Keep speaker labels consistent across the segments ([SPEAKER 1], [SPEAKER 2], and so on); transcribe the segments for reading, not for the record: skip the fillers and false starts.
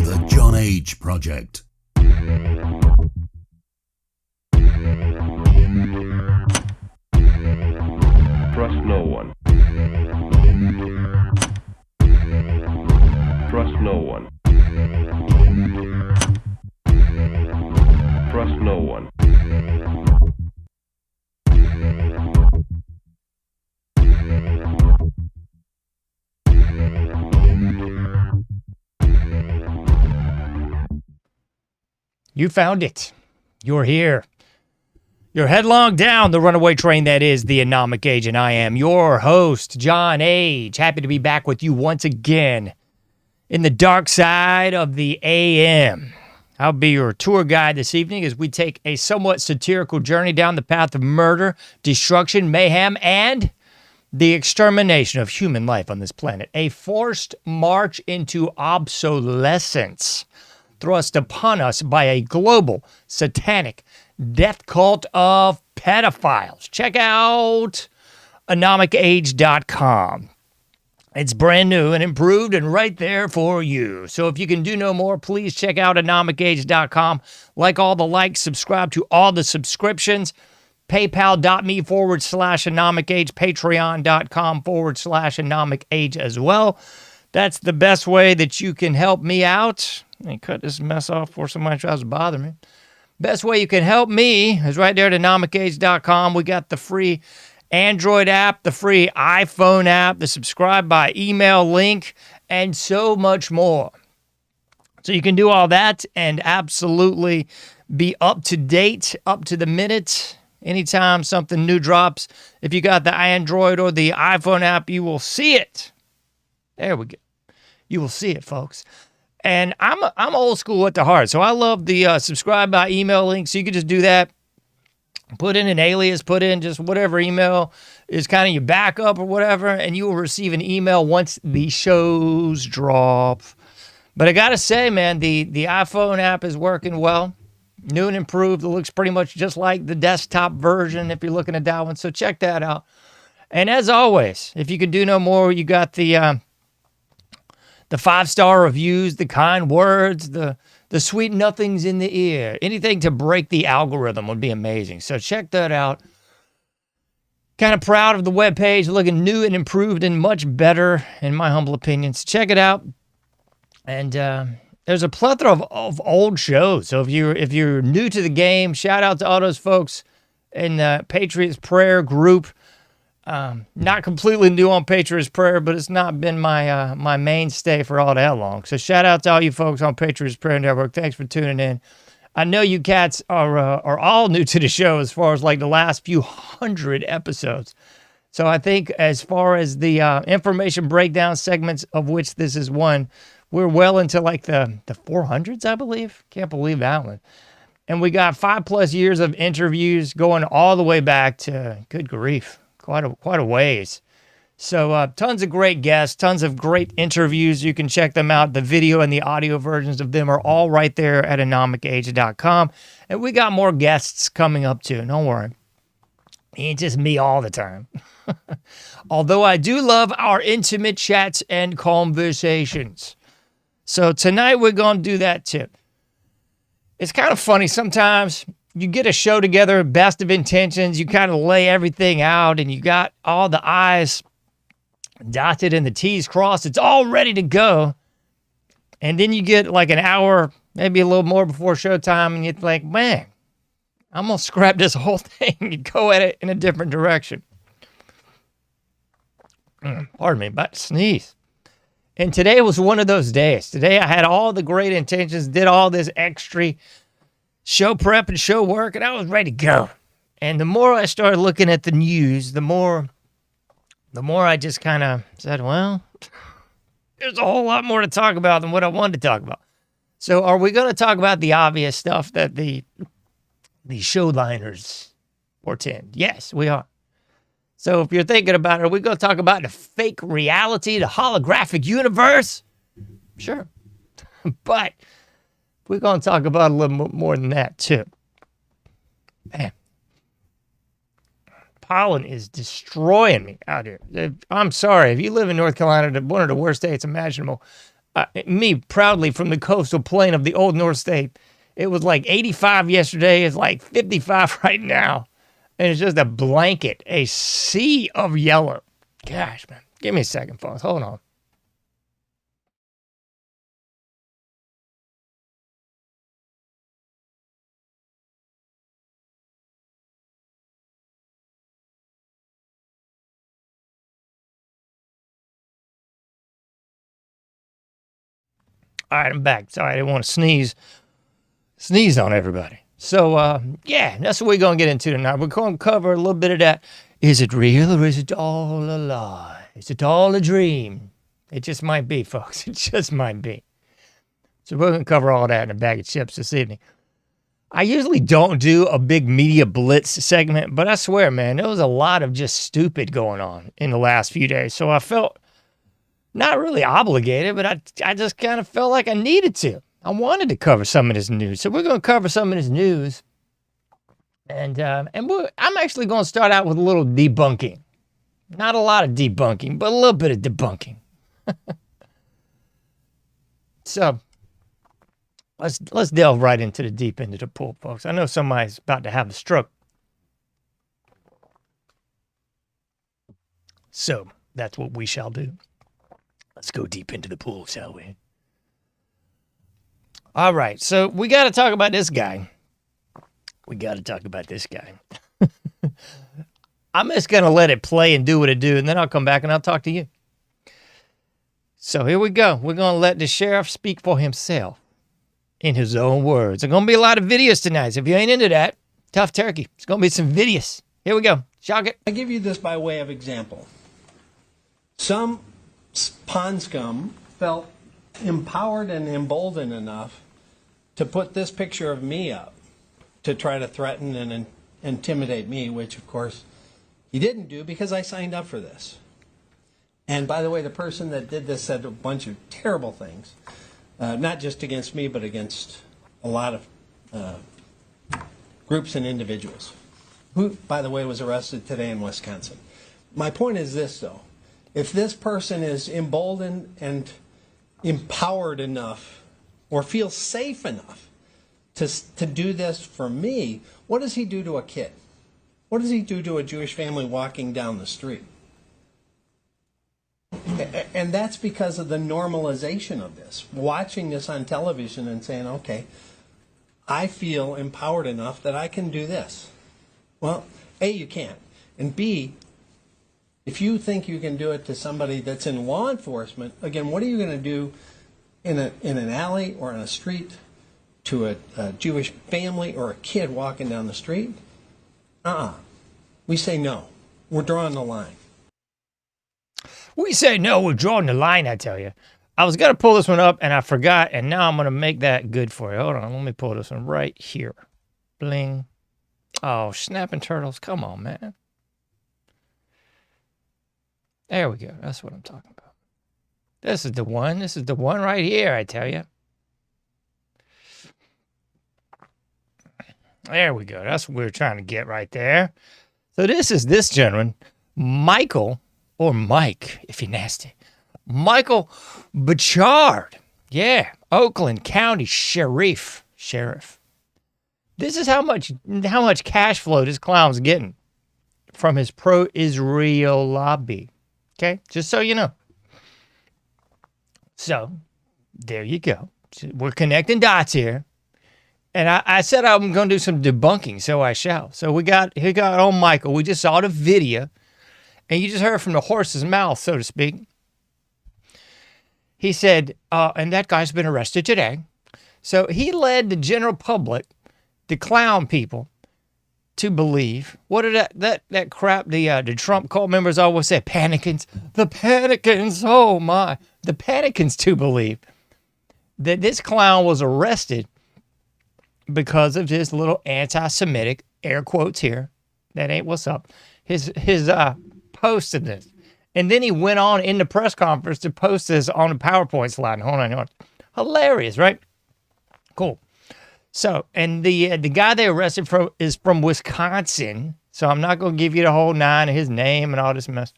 [SPEAKER 1] The John H. Project.
[SPEAKER 2] Trust no one. Trust no one. Trust no one.
[SPEAKER 3] You found it. You're here. You're headlong down the runaway train that is the Anomic Age, and I am your host, John H. Happy to be back with you once again in the dark side of the AM. I'll be your tour guide this evening as we take a somewhat satirical journey down the path of murder, destruction, mayhem, and the extermination of human life on this planet. A forced march into obsolescence thrust upon us by a global satanic death cult of pedophiles. Check out anomicage.com. It's brand new and improved and right there for you. So if you can do no more, please check out anomicage.com. Like all the likes, subscribe to all the subscriptions. PayPal.me/anomicage, Patreon.com/anomicage as well. That's the best way that you can help me out. Let me cut this mess off before somebody tries to bother me. Best way you can help me is right there at anomicage.com. We got the free Android app, the free iPhone app, the subscribe by email link, and so much more. So you can do all that and absolutely be up to date, up to the minute. Anytime something new drops, if you got the Android or the iPhone app, you will see it. There we go. You will see it, folks. And I'm old school at the heart, so I love the subscribe by email link. So you can just do that. Put in an alias, put in just whatever email is kind of your backup or whatever, and you will receive an email once the shows drop. But I got to say, man, the iPhone app is working well. New and improved. It looks pretty much just like the desktop version if you're looking at that one. So check that out. And as always, if you can do no more, you got the 5-star reviews, the kind words, the sweet nothings in the ear. Anything to break the algorithm would be amazing. So check that out. Kind of proud of the webpage, looking new and improved and much better, in my humble opinion. So check it out. And there's a plethora of old shows. So if you're new to the game, shout out to all those folks in the Patriots Prayer group. Not completely new on Patriots Prayer, but it's not been my mainstay for all that long. So shout out to all you folks on Patriots Prayer Network. Thanks for tuning in. I know you cats are all new to the show as far as like the last few hundred episodes. So I think as far as the information breakdown segments, of which this is one, we're well into like the 400s, I believe. Can't believe that one. And we got 5+ years of interviews going all the way back to, good grief, quite a ways. So tons of great guests, tons of great interviews. You can check them out. The video and the audio versions of them are all right there at anomicage.com. And we got more guests coming up too. Don't worry. It ain't just me all the time. Although I do love our intimate chats and conversations. So tonight we're going to do that too. It's kind of funny sometimes. You get a show together, best of intentions, you kind of lay everything out and you got all the I's dotted and the T's crossed. It's all ready to go. And then you get like an hour, maybe a little more before showtime and you think, man, I'm going to scrap this whole thing and go at it in a different direction. Pardon me, about to sneeze. And today was one of those days. Today I had all the great intentions, did all this extra show prep and show work, and I was ready to go. And the more I started looking at the news, the more I just kind of said, well, there's a whole lot more to talk about than what I wanted to talk about. So are we going to talk about the obvious stuff that the showliners portend? Yes, we are. So if you're thinking about it, are we going to talk about the fake reality, the holographic universe? Sure. But we're going to talk about a little more than that, too. Man. Pollen is destroying me out here. I'm sorry. If you live in North Carolina, one of the worst states imaginable, Me proudly from the coastal plain of the old North State. It was like 85 yesterday. It's like 55 right now. And it's just a blanket, a sea of yellow. Gosh, man. Give me a second, folks. Hold on. All right, I'm back. Sorry, I didn't want to sneeze on everybody. So, yeah, that's what we're going to get into tonight. We're going to cover a little bit of that. Is it real or is it all a lie? Is it all a dream? It just might be, folks. It just might be. So we're going to cover all that in a bag of chips this evening. I usually don't do a big media blitz segment, but I swear, man, there was a lot of just stupid going on in the last few days. So I felt not really obligated, but I just kind of felt like I needed to. I wanted to cover some of this news. So we're going to cover some of this news. And I'm actually going to start out with a little debunking. Not a lot of debunking, but a little bit of debunking. So let's delve right into the deep end of the pool, folks. I know somebody's about to have a stroke. So that's what we shall do. Let's go deep into the pool, shall we? All right, so we got to talk about this guy. I'm just going to let it play and do what it do, and then I'll come back and I'll talk to you. So here we go. We're going to let the sheriff speak for himself in his own words. There's going to be a lot of videos tonight. So if you ain't into that, tough turkey. It's going to be some videos. Here we go. Shock it.
[SPEAKER 4] I give you this by way of example. Some pond scum felt empowered and emboldened enough to put this picture of me up to try to threaten and intimidate me, which, of course, he didn't do because I signed up for this. And by the way, the person that did this said a bunch of terrible things, not just against me, but against a lot of groups and individuals, who, by the way, was arrested today in Wisconsin. My point is this, though. If this person is emboldened and empowered enough or feels safe enough to do this for me, what does he do to a kid? What does he do to a Jewish family walking down the street? And that's because of the normalization of this. Watching this on television and saying, okay, I feel empowered enough that I can do this. Well, A, you can't. And B, if you think you can do it to somebody that's in law enforcement, again, what are you going to do in an alley or on a street to a Jewish family or a kid walking down the street? We say no. We're drawing the line.
[SPEAKER 3] We say no, we're drawing the line, I tell you. I was going to pull this one up, and I forgot, and now I'm going to make that good for you. Hold on, let me pull this one right here. Bling. Oh, snapping turtles. Come on, man. There we go. That's what I'm talking about. This is the one. This is the one right here, I tell you. There we go. That's what we're trying to get right there. So this is this gentleman, Michael, or Mike, if you're nasty. Michael Bachard. Yeah, Oakland County Sheriff. This is how much cash flow this clown's getting from his pro-Israel lobby. Okay, just so you know. So, there you go. We're connecting dots here. And I said I'm going to do some debunking, so I shall. So we got old Michael. We just saw the video. And you just heard from the horse's mouth, so to speak. He said, and that guy's been arrested today. So he led the general public, the clown people, to believe, what did that crap the Trump cult members always say, panicans, the panicans, oh my, the panicans to believe that this clown was arrested because of his little anti-Semitic, air quotes here, that ain't what's up, his post of this. And then he went on in the press conference to post this on a PowerPoint slide. Hold on. Hilarious, right? Cool. So, and the guy they arrested is from Wisconsin. So I'm not going to give you the whole nine of his name and all this mess.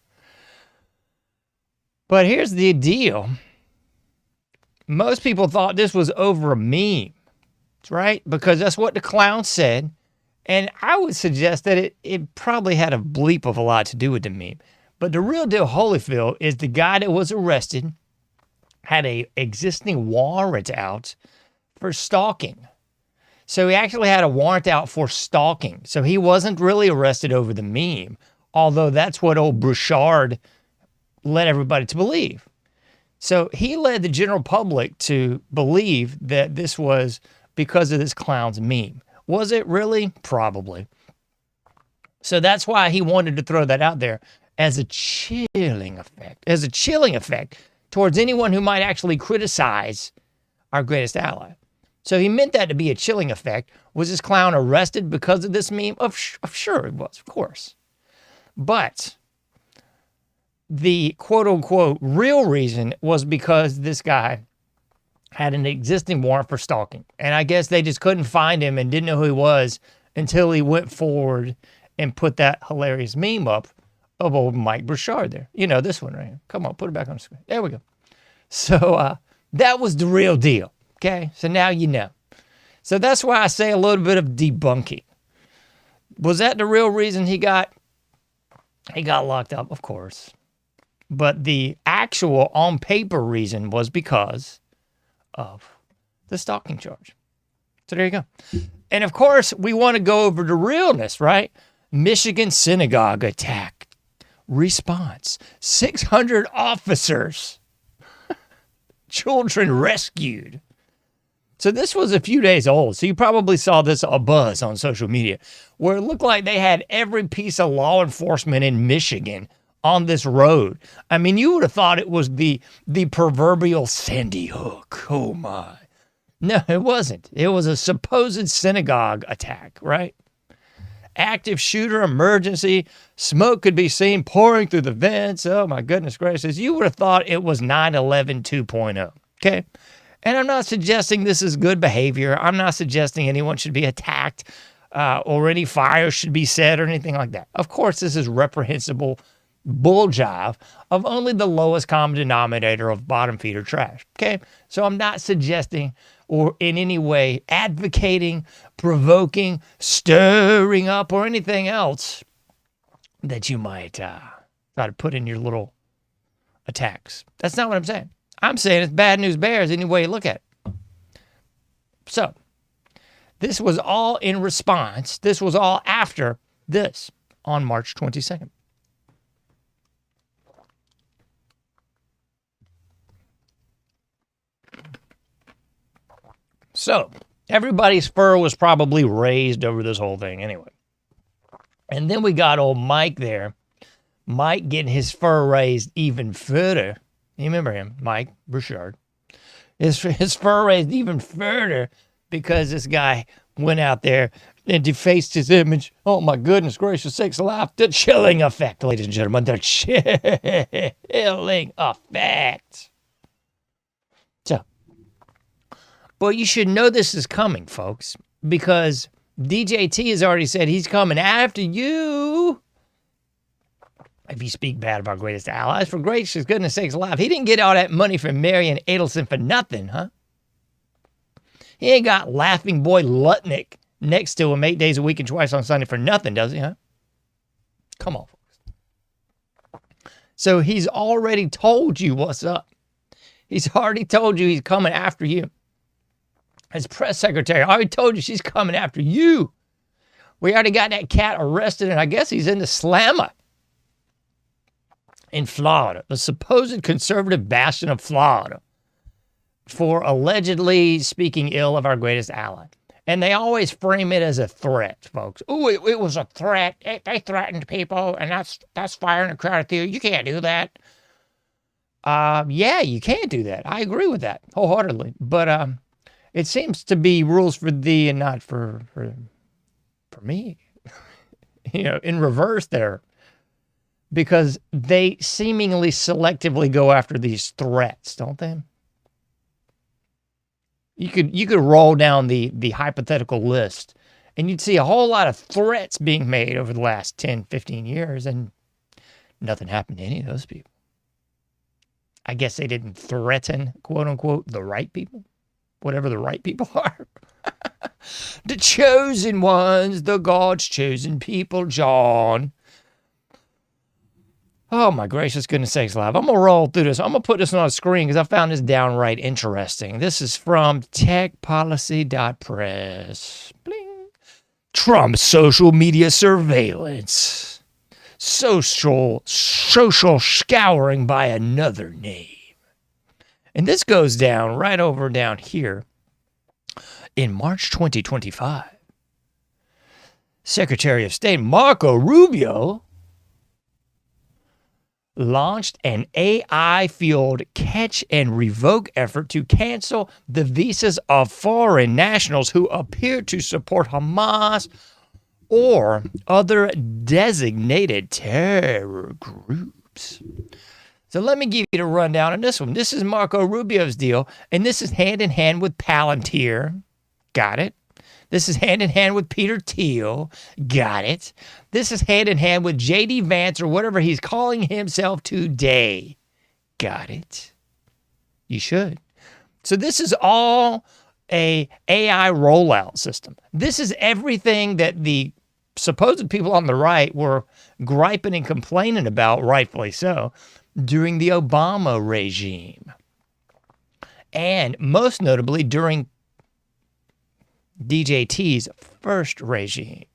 [SPEAKER 3] But here's the deal. most people thought this was over a meme, right? Because that's what the clown said. And I would suggest that it probably had a bleep of a lot to do with the meme. But the real deal Holyfield is the guy that was arrested, had a existing warrant out for stalking. So he actually had a warrant out for stalking. So he wasn't really arrested over the meme, although that's what old Bouchard led everybody to believe. So he led the general public to believe that this was because of this clown's meme. Was it really? Probably. So that's why he wanted to throw that out there as a chilling effect towards anyone who might actually criticize our greatest ally. So he meant that to be a chilling effect. Was this clown arrested because of this meme? Sure it was, of course. But the quote-unquote real reason was because this guy had an existing warrant for stalking. And I guess they just couldn't find him and didn't know who he was until he went forward and put that hilarious meme up of old Mike Bouchard there. You know, this one right here. Come on, put it back on the screen. There we go. So that was the real deal, okay? So now you know. So that's why I say a little bit of debunking. Was that the real reason he got locked up? Of course. But the actual on paper reason was because of the stalking charge. So there you go. And of course, we want to go over the realness, right? Michigan synagogue attack. Response. 600 officers. Children rescued. So this was a few days old. So you probably saw this a buzz on social media where it looked like they had every piece of law enforcement in Michigan on this road. I mean, you would have thought it was the proverbial Sandy Hook. Oh my. No, it wasn't. It was a supposed synagogue attack, right? Active shooter emergency. Smoke could be seen pouring through the vents. Oh my goodness gracious. You would have thought it was 9/11 2.0. Okay. And I'm not suggesting this is good behavior. I'm not suggesting anyone should be attacked or any fire should be set or anything like that. Of course, this is reprehensible bull jive of only the lowest common denominator of bottom feeder trash. Okay. So I'm not suggesting or in any way advocating, provoking, stirring up, or anything else that you might try to put in your little attacks. That's not what I'm saying. I'm saying it's bad news bears any way you look at it. So this was all in response. This was all after this on March 22nd. So everybody's fur was probably raised over this whole thing anyway. And then we got old Mike there. Mike getting his fur raised even further. You remember him, Mike Bouchard. His fur raised even further because this guy went out there and defaced his image. Oh my goodness gracious sakes alive. The chilling effect, ladies and gentlemen. The chilling effect. So, but you should know this is coming, folks, because DJT has already said he's coming after you. If you speak bad of our greatest allies, for gracious goodness sakes alive, he didn't get all that money from Marian Adelson for nothing, huh? He ain't got laughing boy Lutnick next to him 8 days a week and twice on Sunday for nothing, does he, huh? Come on, folks. So he's already told you what's up. He's already told you he's coming after you. His press secretary already told you she's coming after you. We already got that cat arrested, and I guess he's in the slammer. In Florida, the supposed conservative bastion of Florida, for allegedly speaking ill of our greatest ally. And they always frame it as a threat, folks. Oh, it was a threat. They threatened people, and that's firing a crowd of theory. You can't do that. Yeah, you can't do that. I agree with that wholeheartedly. But it seems to be rules for thee and not for me. You know, in reverse there. Because they seemingly selectively go after these threats, don't they? You could roll down the hypothetical list and you'd see a whole lot of threats being made over the last 10, 15 years and nothing happened to any of those people. I guess they didn't threaten, quote unquote, the right people, whatever the right people are. The chosen ones, the God's chosen people, John. Oh, my gracious goodness sakes, live. I'm going to roll through this. I'm going to put this on a screen because I found this downright interesting. This is from techpolicy.press. Bling. Trump's social media surveillance. Social scouring by another name. And this goes down right over down here. In March 2025, Secretary of State Marco Rubio launched an AI-fueled catch and revoke effort to cancel the visas of foreign nationals who appear to support Hamas or other designated terror groups. So let me give you the rundown on this one. This is Marco Rubio's deal, and this is hand in hand with Palantir. Got it? This is hand in hand with Peter Thiel. Got it? This is hand in hand with J.D. Vance or whatever he's calling himself today. Got it? You should. So this is all a AI rollout system. This is everything that the supposed people on the right were griping and complaining about, rightfully so, during the Obama regime. And most notably during DJT's first regime.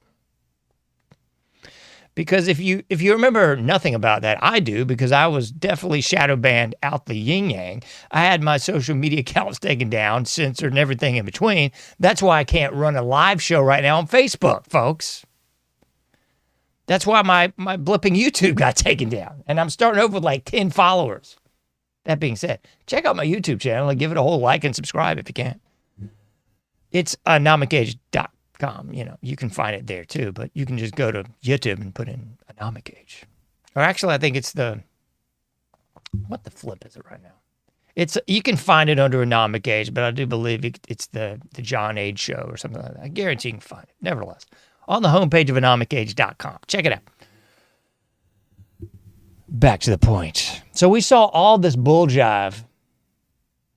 [SPEAKER 3] Because if you remember nothing about that, I do, because I was definitely shadow banned out the yin yang. I had my social media accounts taken down, censored, and everything in between. That's why I can't run a live show right now on Facebook, folks. That's why my blipping YouTube got taken down. And I'm starting over with like 10 followers. That being said, check out my YouTube channel and give it a whole like and subscribe if you can. It's anomicage.com. You know, you can find it there too, but you can just go to YouTube and put in Anomicage. Or actually, I think it's what the flip is it right now? You can find it under Anomicage, but I do believe it's the John Age Show or something like that. I guarantee you can find it. Nevertheless, on the homepage of anomicage.com. Check it out. Back to the point. So we saw all this bull jive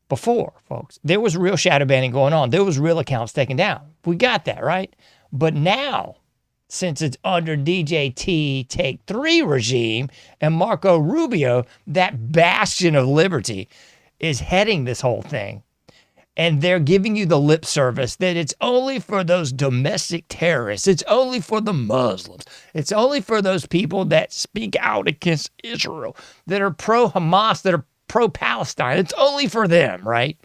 [SPEAKER 3] before, folks. There was real shadow banning going on. There was real accounts taken down. We got that, right? But now, since it's under DJT Take 3 regime and Marco Rubio, that bastion of liberty, is heading this whole thing. And they're giving you the lip service that it's only for those domestic terrorists. It's only for the Muslims. It's only for those people that speak out against Israel, that are pro-Hamas, that are pro-Palestine. It's only for them, right?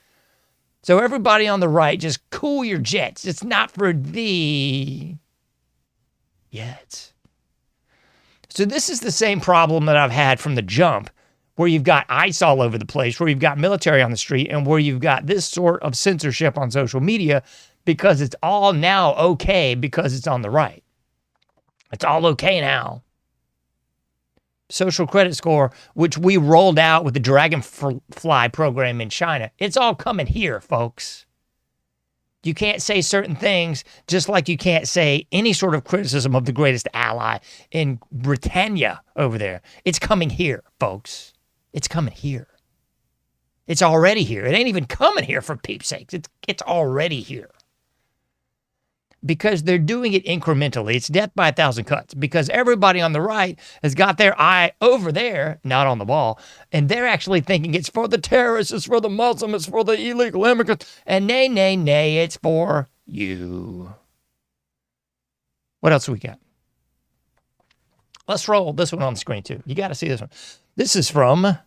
[SPEAKER 3] So everybody on the right, just cool your jets. It's not for thee yet. So this is the same problem that I've had from the jump, where you've got ICE all over the place, where you've got military on the street, and where you've got this sort of censorship on social media because it's all now okay because it's on the right. It's all okay now. Social credit score, which we rolled out with the Dragonfly program in China. It's all coming here, folks. You can't say certain things, just like you can't say any sort of criticism of the greatest ally in Britannia over there. It's coming here, folks. It's coming here. It's already here. It ain't even coming here, for peep's sakes. It's already here. Because they're doing it incrementally. It's death by 1,000 cuts. Because everybody on the right has got their eye over there, not on the ball, and they're actually thinking it's for the terrorists, it's for the Muslims, it's for the illegal immigrants, and nay, nay, nay, it's for you. What else we got? Let's roll this one on the screen too. You got to see this one. This is from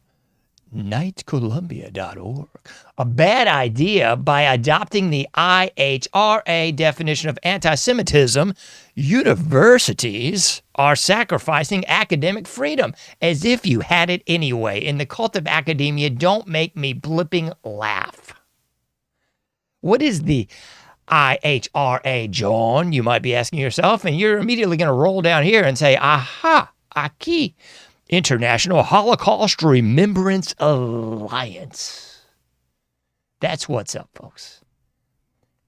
[SPEAKER 3] nightcolumbia.org. A bad idea: by adopting the IHRA definition of anti-Semitism, universities are sacrificing academic freedom as if you had it anyway. In the cult of academia, don't make me blipping laugh. What is the IHRA, John? You might be asking yourself, and you're immediately going to roll down here and say, aha, aquí. International Holocaust Remembrance Alliance. That's what's up, folks.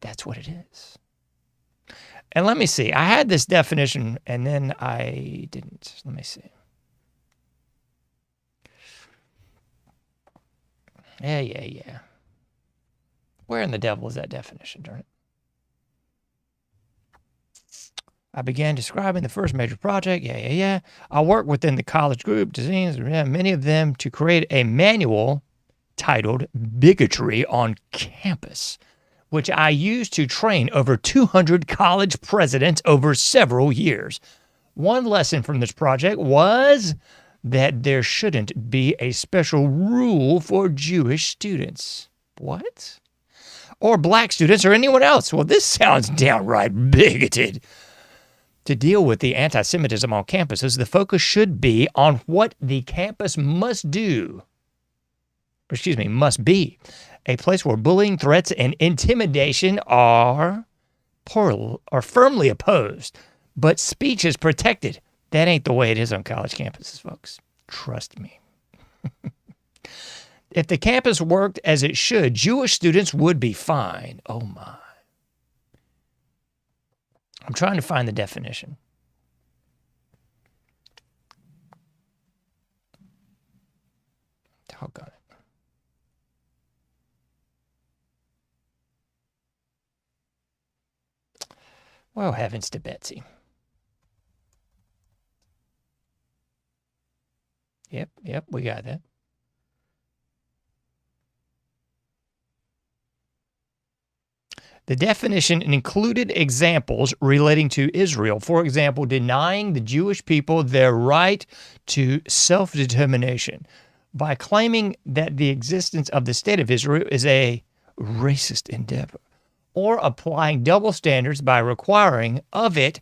[SPEAKER 3] That's what it is. And let me see. I had this definition, and then I didn't. Let me see. Yeah. Where in the devil is that definition, darn it? I began describing the first major project. Yeah. I worked within the college group, designs, many of them, to create a manual titled Bigotry on Campus, which I used to train over 200 college presidents over several years. One lesson from this project was that there shouldn't be a special rule for Jewish students. What? Or black students or anyone else. Well, this sounds downright bigoted. To deal with the anti-Semitism on campuses, the focus should be on what the campus must be. A place where bullying, threats, and intimidation are firmly opposed, but speech is protected. That ain't the way it is on college campuses, folks. Trust me. If the campus worked as it should, Jewish students would be fine. Oh my. I'm trying to find the definition. Doggone it. Well, heavens to Betsy. Yep, we got that. The definition included examples relating to Israel. For example, denying the Jewish people their right to self-determination by claiming that the existence of the state of Israel is a racist endeavor, or applying double standards by requiring of it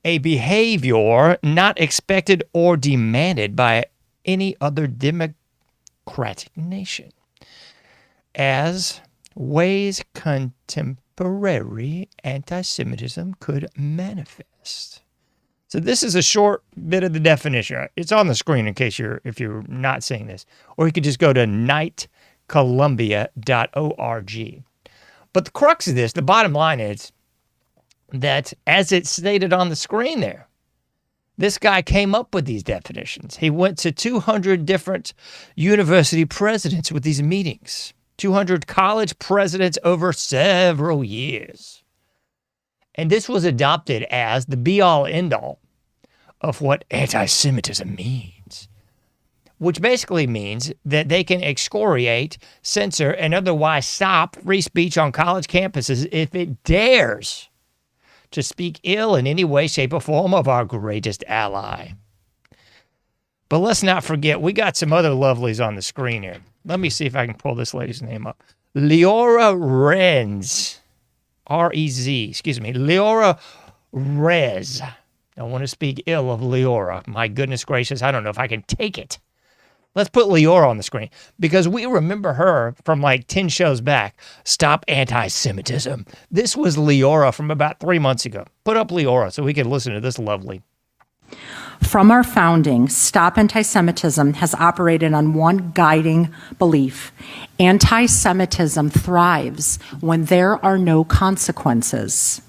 [SPEAKER 3] a behavior not expected or demanded by any other democratic nation as ways contemporary anti-Semitism could manifest. So this is a short bit of the definition. It's on the screen in case if you're not seeing this. Or you could just go to knightcolumbia.org. But the crux of this, the bottom line is that, as it's stated on the screen there, this guy came up with these definitions. He went to 200 different university presidents with these meetings. 200 college presidents over several years. And this was adopted as the be-all, end-all of what anti-Semitism means, which basically means that they can excoriate, censor, and otherwise stop free speech on college campuses if it dares to speak ill in any way, shape, or form of our greatest ally. But let's not forget, we got some other lovelies on the screen here. Let me see if I can pull this lady's name up. Leora Renz. R-E-Z. Leora Rez. I want to speak ill of Leora. My goodness gracious, I don't know if I can take it. Let's put Leora on the screen because we remember her from like 10 shows back. Stop anti-Semitism. This was Leora from about 3 months ago. Put up Leora so we can listen to this lovely.
[SPEAKER 5] From our founding, Stop Anti-Semitism has operated on one guiding belief. Anti-Semitism thrives when there are no consequences.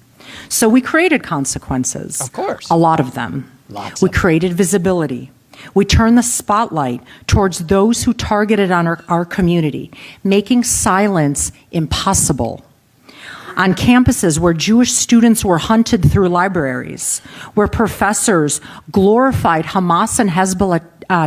[SPEAKER 5] So we created consequences.
[SPEAKER 3] Of course.
[SPEAKER 5] A lot of them.
[SPEAKER 3] We
[SPEAKER 5] created visibility. We turned the spotlight towards those who targeted on our community, making silence impossible. On campuses where Jewish students were hunted through libraries, where professors glorified Hamas and Hezbollah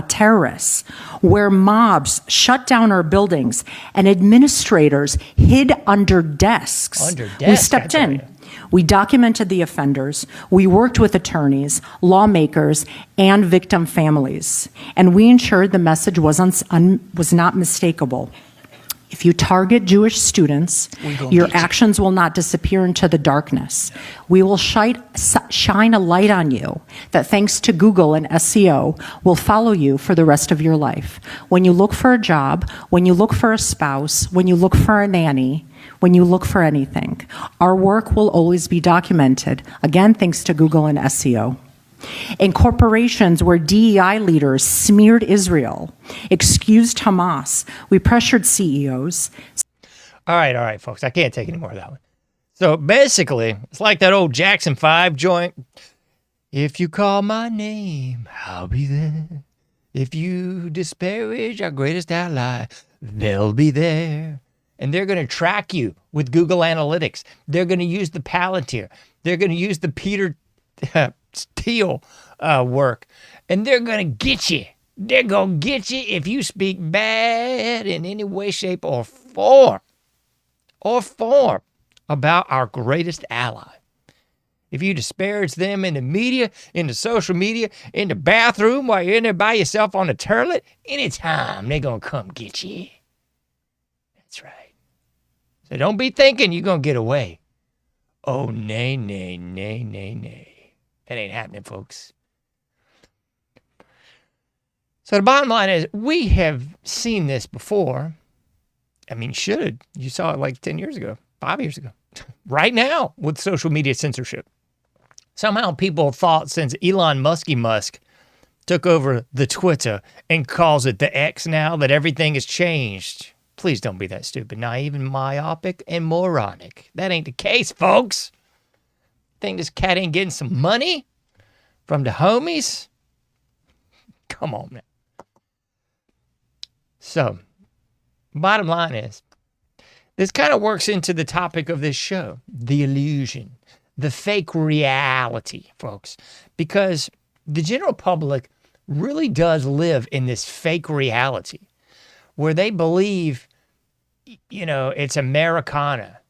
[SPEAKER 5] terrorists, where mobs shut down our buildings and administrators hid under desks. We stepped in. We documented the offenders. We worked with attorneys, lawmakers, and victim families. And we ensured the message was not mistakable. If you target Jewish students, your actions will not disappear into the darkness. We will shine a light on you that, thanks to Google and SEO, will follow you for the rest of your life. When you look for a job, when you look for a spouse, when you look for a nanny, when you look for anything, our work will always be documented, again, thanks to Google and SEO. In corporations where DEI leaders smeared Israel, excused Hamas, we pressured CEOs.
[SPEAKER 3] All right, folks. I can't take any more of that one. So basically, it's like that old Jackson 5 joint. If you call my name, I'll be there. If you disparage our greatest ally, they'll be there. And they're going to track you with Google Analytics. They're going to use the Palantir. They're going to use the Peter Thiel work. And they're going to get you. They're going to get you if you speak bad in any way, shape, or form about our greatest ally. If you disparage them in the media, in the social media, in the bathroom while you're in there by yourself on the toilet, anytime they're going to come get you. That's right. So don't be thinking you're going to get away. Oh, nay, nay, nay, nay, nay. That ain't happening, folks. So the bottom line is we have seen this before. I mean, should. You saw it like 10 years ago, 5 years ago. Right now with social media censorship. Somehow people thought since Elon Musk took over the Twitter and calls it the X now that everything has changed. Please don't be that stupid, naive and myopic and moronic. That ain't the case, folks. Think this cat ain't getting some money from the homies? Come on, man. So, bottom line is, this kind of works into the topic of this show, the illusion, the fake reality, folks, because the general public really does live in this fake reality where they believe, you know, it's Americana.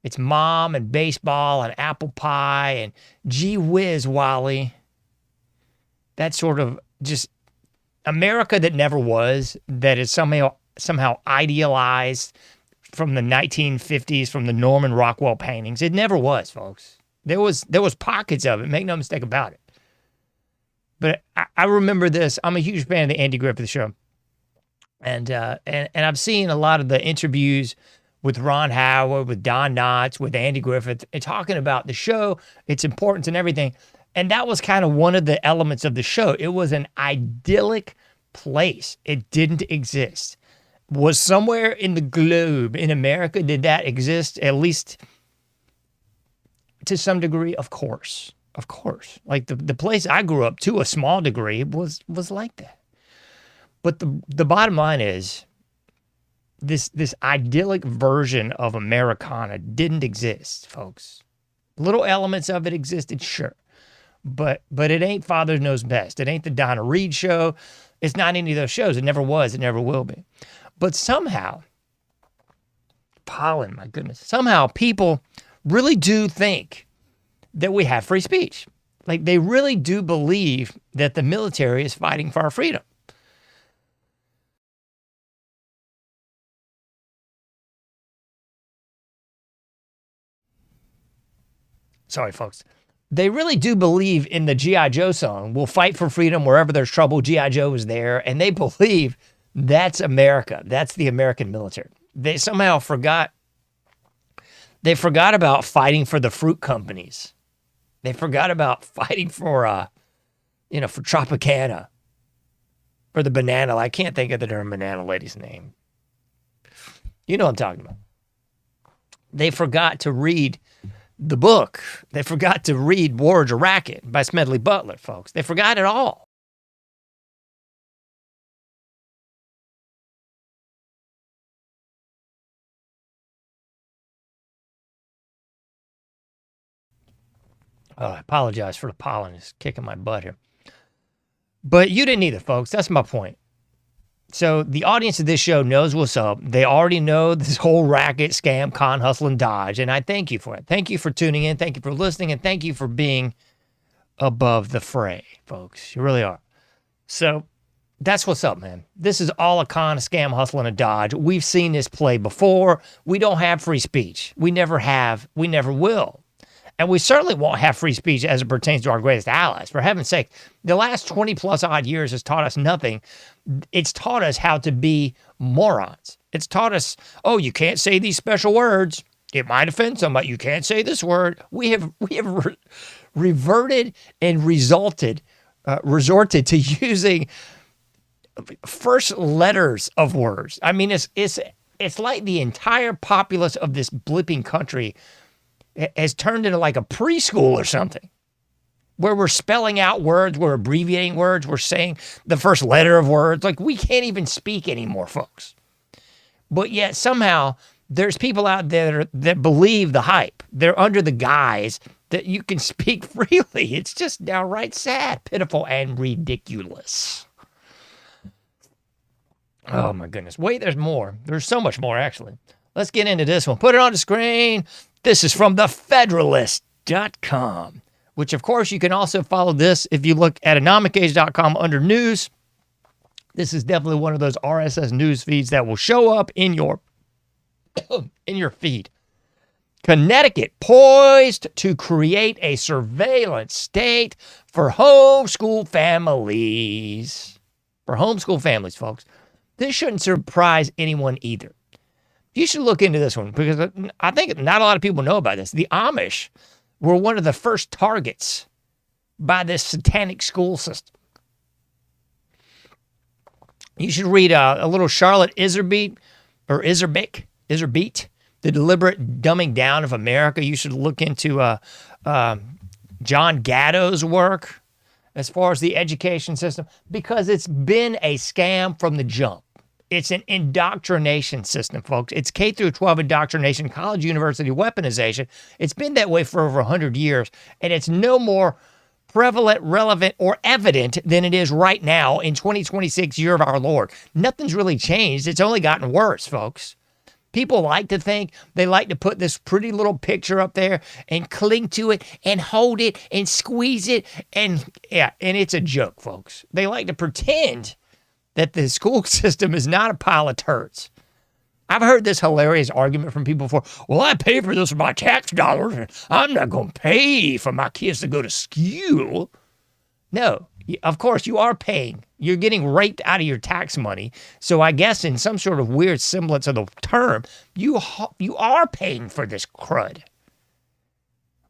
[SPEAKER 3] It's mom and baseball and apple pie and gee whiz, Wally. That sort of just America that never was, that is somehow idealized from the 1950s, from the Norman Rockwell paintings. It never was, folks. There was pockets of it. Make no mistake about it. But I remember this. I'm a huge fan of the Andy Griffith Show, and I've seen a lot of the interviews with Ron Howard, with Don Knotts, with Andy Griffith, and talking about the show, its importance, and everything. And that was kind of one of the elements of the show. It was an idyllic place. It didn't exist. Was somewhere in the globe, in America, did that exist? At least to some degree, of course. Of course. Like the place I grew up to a small degree was like that. But the bottom line is this idyllic version of Americana didn't exist, folks. Little elements of it existed, sure. But it ain't Father Knows Best. It ain't the Donna Reed show. It's not any of those shows. It never was. It never will be. But somehow, pollen, my goodness, somehow people really do think that we have free speech. Like they really do believe that the military is fighting for our freedom. Sorry, folks. They really do believe in the G.I. Joe song, we'll fight for freedom wherever there's trouble, G.I. Joe is there. And they believe that's America. That's the American military. They somehow forgot. They forgot about fighting for the fruit companies. They forgot about fighting for, for Tropicana. Or the banana. I can't think of the darn banana lady's name. You know what I'm talking about. They forgot to read the book. They forgot to read War's a Racket by Smedley Butler, folks. They forgot it all. Oh, I apologize for the pollen. It's kicking my butt here. But you didn't either, folks. That's my point. So the audience of this show knows what's up. They already know this whole racket, scam, con, hustle, and dodge. And I thank you for it. Thank you for tuning in. Thank you for listening. And thank you for being above the fray, folks. You really are. So that's what's up, man. This is all a con, a scam, hustle, and a dodge. We've seen this play before. We don't have free speech. We never have. We never will. And we certainly won't have free speech as it pertains to our greatest allies. For heaven's sake, the last 20 plus odd years has taught us nothing. It's taught us how to be morons. It's taught us, oh, you can't say these special words. It might offend somebody. You can't say this word. We have reverted and resorted to using first letters of words. I mean, it's like the entire populace of this blipping country has turned into like a preschool or something. where we're spelling out words, we're abbreviating words, we're saying the first letter of words. Like, we can't even speak anymore, folks. But yet somehow there's people out there that believe the hype. They're under the guise that you can speak freely. It's just downright sad, pitiful, and ridiculous. Oh, my goodness. Wait, there's more. There's so much more, actually. Let's get into this one. Put it on the screen. This is from thefederalist.com, which, of course, you can also follow this if you look at anomicage.com under news. This is definitely one of those RSS news feeds that will show up in your feed. Connecticut poised to create a surveillance state for homeschool families. For homeschool families, folks. This shouldn't surprise anyone either. You should look into this one because I think not a lot of people know about this. The Amish were one of the first targets by this satanic school system. You should read a little Charlotte Iserbeet, The Deliberate Dumbing Down of America. You should look into John Gatto's work as far as the education system, because it's been a scam from the jump. It's an indoctrination system, folks. It's K through 12 indoctrination, college, university weaponization. It's been that way for over 100 years, and it's no more prevalent, relevant, or evident than it is right now in 2026, year of our Lord. Nothing's really changed. It's only gotten worse, folks. People like to think, they like to put this pretty little picture up there and cling to it and hold it and squeeze it. And it's a joke, folks. They like to pretend that the school system is not a pile of turds. I've heard this hilarious argument from people before. Well, I pay for this with my tax dollars, and I'm not going to pay for my kids to go to school. No, of course you are paying. You're getting raped out of your tax money. So I guess in some sort of weird semblance of the term, you are paying for this crud.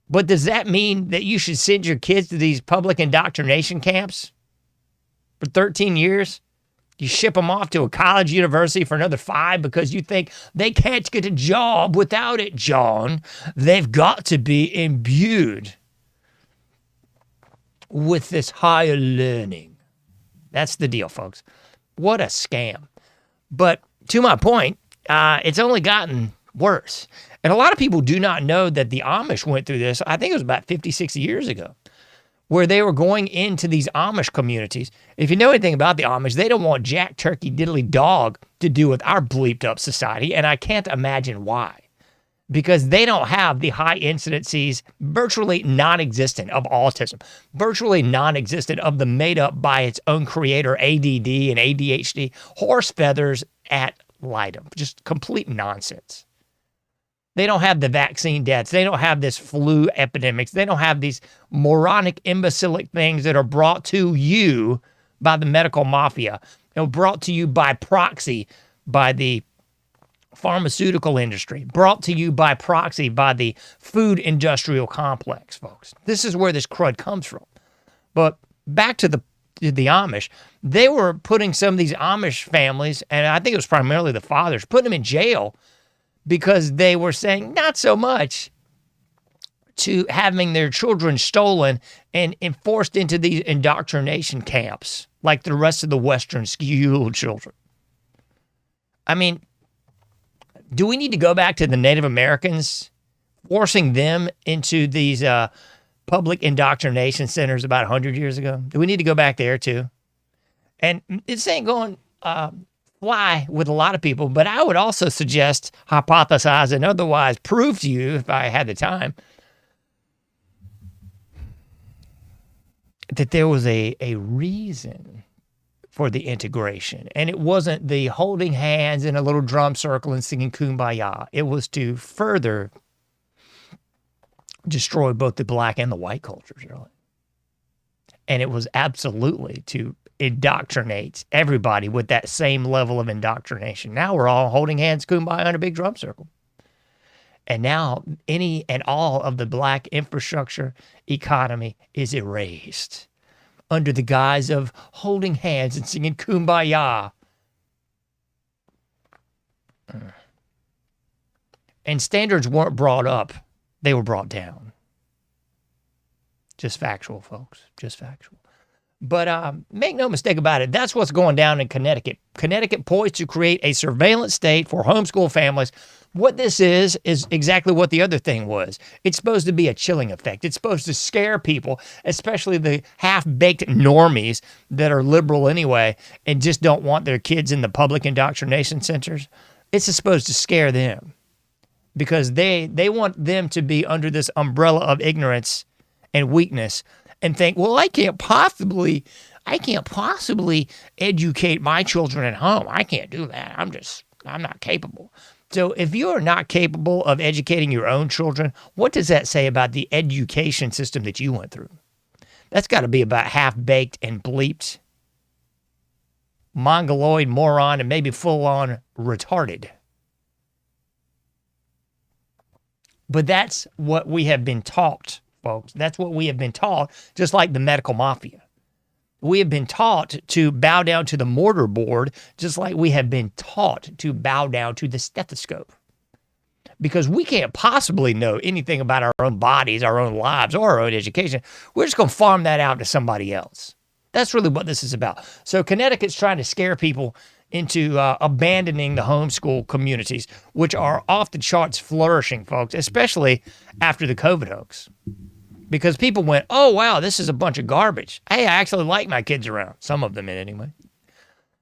[SPEAKER 3] But does that mean that you should send your kids to these public indoctrination camps for 13 years? You ship them off to a college, university for another 5 because you think they can't get a job without it, John. They've got to be imbued with this higher learning. That's the deal, folks. What a scam. But to my point, it's only gotten worse. And a lot of people do not know that the Amish went through this. I think it was about 50, 60 years ago, where they were going into these Amish communities. If you know anything about the Amish, they don't want jack turkey diddly dog to do with our bleeped up society, and I can't imagine why. Because they don't have the high incidences, virtually non-existent, of autism, virtually non-existent of the made up by its own creator ADD and ADHD, horse feathers at litem, just complete nonsense. They don't have the vaccine deaths. They don't have this flu epidemics. They don't have these moronic, imbecilic things that are brought to you by the medical mafia and brought to you by proxy by the pharmaceutical industry, brought to you by proxy by the food industrial complex, folks. This is where this crud comes from. But back to the Amish, they were putting some of these Amish families, and I think it was primarily the fathers, putting them in jail because they were saying not so much to having their children stolen and enforced into these indoctrination camps like the rest of the Western school children. I mean, do we need to go back to the Native Americans, forcing them into these public indoctrination centers about 100 years ago? Do we need to go back there too? And this ain't going fly with a lot of people, but I would also suggest, hypothesize, and otherwise prove to you, if I had the time, that there was a reason for the integration. And it wasn't the holding hands in a little drum circle and singing Kumbaya. It was to further destroy both the black and the white cultures, really. And it was absolutely to indoctrinate everybody with that same level of indoctrination. Now we're all holding hands, Kumbaya, in a big drum circle. And now any and all of the black infrastructure economy is erased under the guise of holding hands and singing Kumbaya. And standards weren't brought up, they were brought down. Just factual, folks. Just factual. But make no mistake about it, that's what's going down in Connecticut. Connecticut poised to create a surveillance state for homeschool families. What this is exactly what the other thing was. It's supposed to be a chilling effect. It's supposed to scare people, especially the half-baked normies that are liberal anyway and just don't want their kids in the public indoctrination centers. It's supposed to scare them because they want them to be under this umbrella of ignorance and weakness and think, well, I can't possibly educate my children at home. I can't do that. I'm not capable. So if you are not capable of educating your own children, what does that say about the education system that you went through? That's got to be about half-baked and bleeped, mongoloid, moron, and maybe full-on retarded. But that's what we have been taught, folks. That's what we have been taught, just like the medical mafia. We have been taught to bow down to the mortar board, just like we have been taught to bow down to the stethoscope. Because we can't possibly know anything about our own bodies, our own lives, or our own education. We're just going to farm that out to somebody else. That's really what this is about. So Connecticut's trying to scare people into abandoning the homeschool communities, which are off the charts flourishing, folks, especially after the COVID hoax. Because people went, oh, wow, this is a bunch of garbage. Hey, I actually like my kids around. Some of them anyway.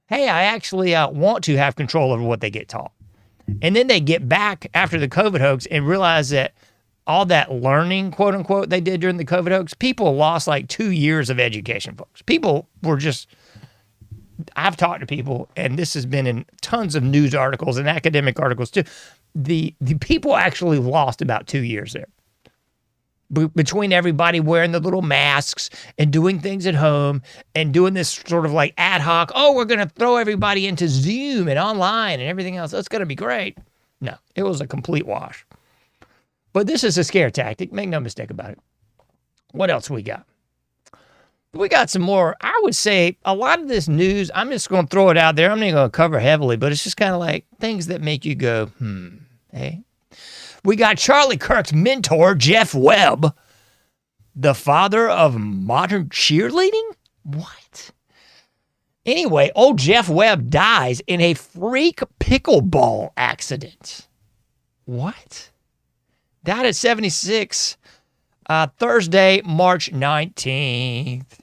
[SPEAKER 3] Hey, I actually want to have control over what they get taught. And then they get back after the COVID hoax and realize that all that learning, quote unquote, they did during the COVID hoax, people lost like 2 years of education, folks. People were just, I've talked to people, and this has been in tons of news articles and academic articles too. The people actually lost about 2 years there. Between everybody wearing the little masks and doing things at home and doing this sort of like ad hoc, oh, we're going to throw everybody into Zoom and online and everything else. That's going to be great. No, it was a complete wash. But this is a scare tactic. Make no mistake about it. What else we got? We got some more. I would say a lot of this news, I'm just going to throw it out there. I'm not going to cover heavily, but it's just kind of like things that make you go, hey. We got Charlie Kirk's mentor, Jeff Webb, the father of modern cheerleading? What? Anyway, old Jeff Webb dies in a freak pickleball accident. What? Died at 76, Thursday, March 19th.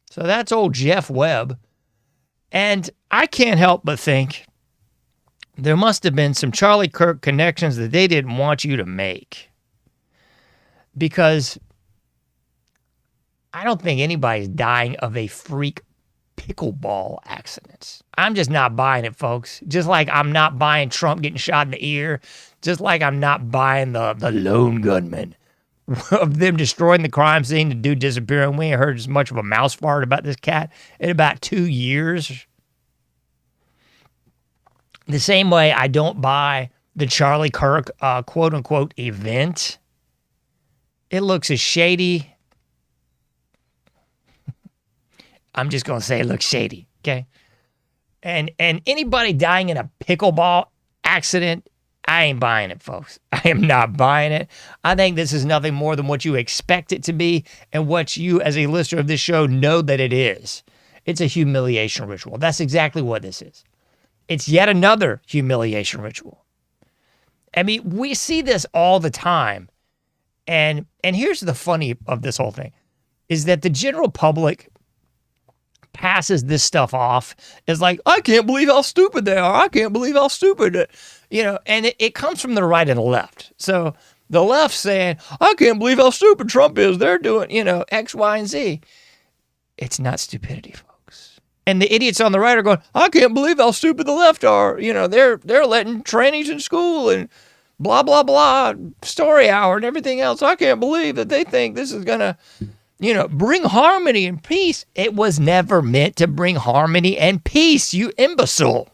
[SPEAKER 3] So that's old Jeff Webb. And I can't help but think there must have been some Charlie Kirk connections that they didn't want you to make. Because I don't think anybody's dying of a freak pickleball accident. I'm just not buying it, folks. Just like I'm not buying Trump getting shot in the ear. Just like I'm not buying the lone gunman of them destroying the crime scene, the dude disappearing. We ain't heard as much of a mouse fart about this cat in about 2 years. The same way I don't buy the Charlie Kirk quote-unquote event. It looks as shady. I'm just going to say it looks shady, okay? And anybody dying in a pickleball accident, I ain't buying it, folks. I am not buying it. I think this is nothing more than what you expect it to be and what you, as a listener of this show, know that it is. It's a humiliation ritual. That's exactly what this is. It's yet another humiliation ritual. I mean, we see this all the time. And here's the funny of this whole thing, is that the general public passes this stuff off as like, I can't believe how stupid they are. I can't believe how stupid, and it comes from the right and the left. So the left saying, I can't believe how stupid Trump is. They're doing, X, Y, and Z. It's not stupidity, folks. And the idiots on the right are going, I can't believe how stupid the left are. They're letting trannies in school and blah, blah, blah, story hour and everything else. I can't believe that they think this is going to, bring harmony and peace. It was never meant to bring harmony and peace, you imbecile.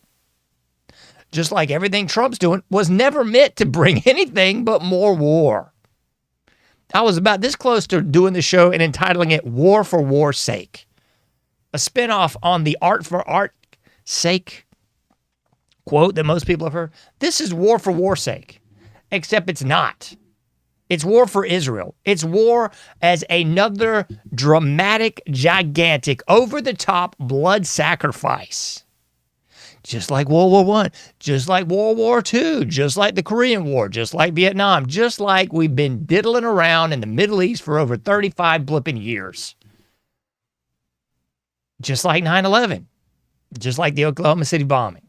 [SPEAKER 3] Just like everything Trump's doing was never meant to bring anything but more war. I was about this close to doing the show and entitling it War for War's Sake. A spinoff on the art for art's sake quote that most people have heard. This is war for war's sake, except it's not. It's war for Israel. It's war as another dramatic, gigantic, over-the-top blood sacrifice. Just like World War I, just like World War II, just like the Korean War, just like Vietnam, just like we've been diddling around in the Middle East for over 35 blipping years. Just like 9/11, just like the Oklahoma City bombing.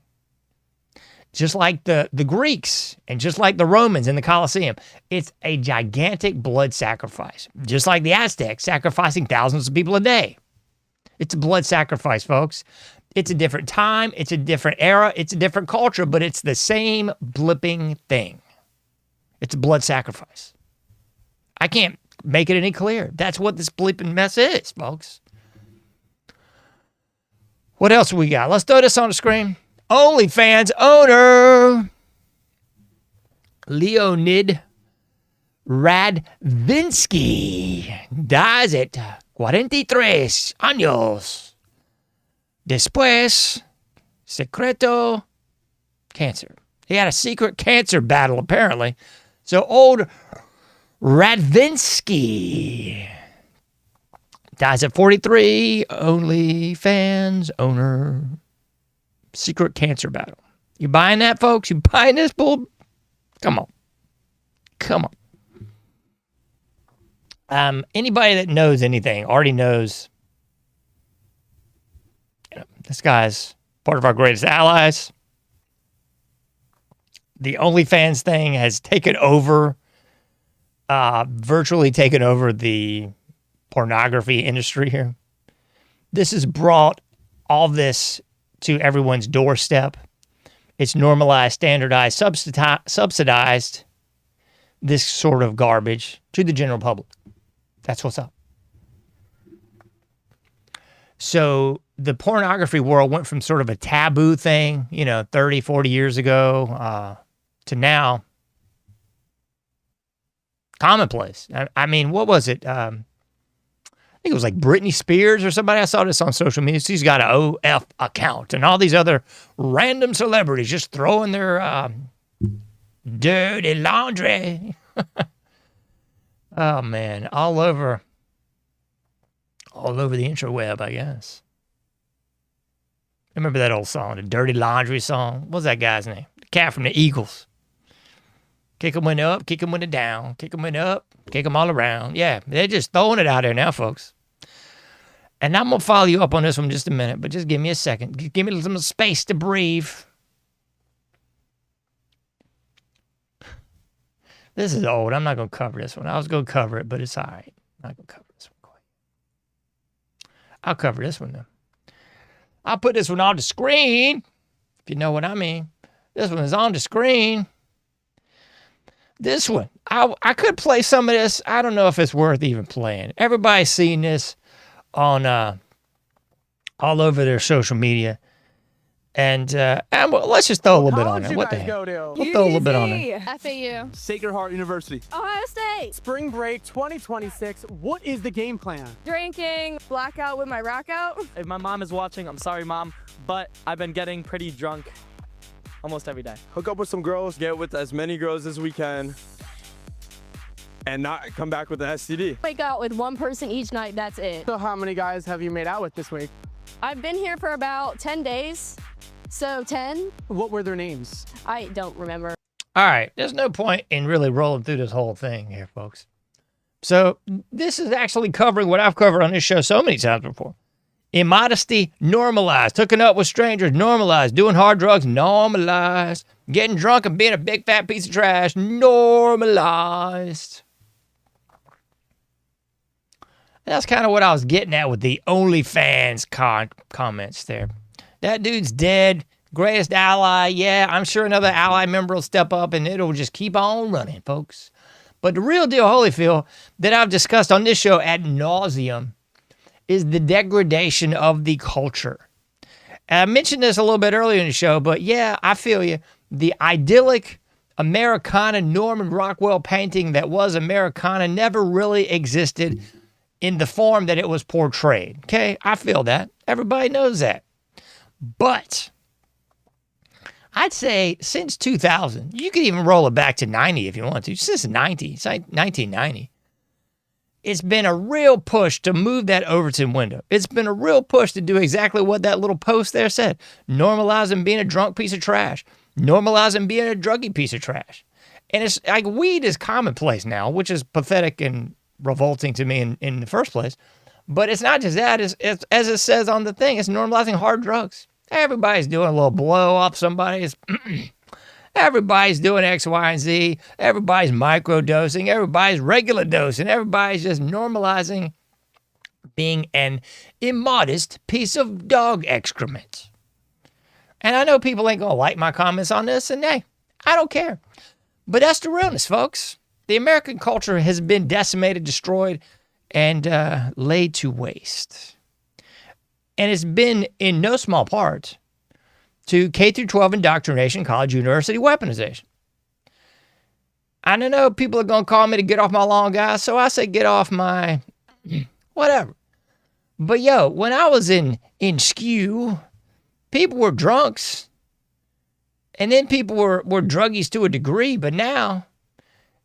[SPEAKER 3] Just like the Greeks and just like the Romans in the Colosseum. It's a gigantic blood sacrifice. Just like the Aztecs sacrificing thousands of people a day. It's a blood sacrifice, folks. It's a different time. It's a different era. It's a different culture, but it's the same blipping thing. It's a blood sacrifice. I can't make it any clearer. That's what this blipping mess is, folks. What else we got? Let's throw this on the screen. OnlyFans owner Leonid Radvinsky dies at 43 años. Después, secreto cancer. He had a secret cancer battle, apparently. So old Radvinsky dies at 43, OnlyFans owner. Secret cancer battle. You buying that, folks? You buying this bull? Come on. Come on. Anybody that knows anything already knows, this guy's part of our greatest allies. The OnlyFans thing has taken over, virtually taken over the pornography industry here. This has brought all this to everyone's doorstep. It's normalized, standardized, subsidized this sort of garbage to the general public. That's what's up. So the pornography world went from sort of a taboo thing, 30, 40 years ago, to now commonplace. I mean, what was it? I think it was like Britney Spears or somebody. I saw this on social media. She's got an OF account, and all these other random celebrities just throwing their dirty laundry. Oh man, all over the interweb, I guess. Remember that old song, the Dirty Laundry song? What's that guy's name? The cat from the Eagles. Kick 'em when they're up, kick 'em when they're down, kick 'em when they're up, kick 'em all around. Yeah, they're just throwing it out there now, folks. And I'm going to follow you up on this one in just a minute, but just give me a second. Give me some space to breathe. This is old. I'm not going to cover this one. I was going to cover it, but it's all right. I'm not going to cover this one quite. I'll cover this one, though. I'll put this one on the screen, if you know what I mean. This one is on the screen. This one, I could play some of this. I don't know if it's worth even playing. Everybody's seen this on all over their social media. And let's just throw a little bit on it. What the heck? We'll throw a little bit on it.
[SPEAKER 6] FAU.
[SPEAKER 7] Sacred Heart University.
[SPEAKER 6] Ohio State.
[SPEAKER 7] Spring break 2026. What is the game plan?
[SPEAKER 6] Drinking. Blackout with my rack out.
[SPEAKER 8] If my mom is watching, I'm sorry, Mom, but I've been getting pretty drunk almost every day.
[SPEAKER 9] Hook up with some girls, get with as many girls as we can, and not come back with an STD.
[SPEAKER 6] Wake out with one person each night, that's it.
[SPEAKER 7] So how many guys have you made out with this week?
[SPEAKER 6] I've been here for about 10 days, so 10.
[SPEAKER 7] What were their names?
[SPEAKER 6] I don't remember.
[SPEAKER 3] All right, there's no point in really rolling through this whole thing here, folks. So this is actually covering what I've covered on this show so many times before. Immodesty, normalized. Hooking up with strangers, normalized. Doing hard drugs, normalized. Getting drunk and being a big fat piece of trash, normalized. That's kind of what I was getting at with the OnlyFans comments there. That dude's dead. Greatest ally. Yeah, I'm sure another ally member will step up and it'll just keep on running, folks. But the real deal, Holyfield, that I've discussed on this show ad nauseum is the degradation of the culture. And I mentioned this a little bit earlier in the show, but yeah, I feel you. The idyllic Americana Norman Rockwell painting that was Americana never really existed in the form that it was portrayed. Okay, I feel that. Everybody knows that. But I'd say since 2000, you could even roll it back to 90 if you want to. Since 90, it's like 1990. It's been a real push to move that Overton window. It's been a real push to do exactly what that little post there said. Normalizing being a drunk piece of trash. Normalizing being a druggy piece of trash. And it's like weed is commonplace now, which is pathetic and revolting to me in the first place. But it's not just that. It's, as it says on the thing, it's normalizing hard drugs. Everybody's doing a little blow off somebody's. Everybody's doing X, Y, and Z. Everybody's microdosing. Everybody's regular dosing. Everybody's just normalizing being an immodest piece of dog excrement. And I know people ain't going to like my comments on this, and hey, I don't care. But that's the realness, folks. The American culture has been decimated, destroyed, and laid to waste. And it's been in no small part to K through 12 indoctrination, college, university weaponization. I don't know, people are going to call me to get off my lawn, guys, so I say get off my whatever. But yo, when I was in SKU, people were drunks. And then people were druggies to a degree, but now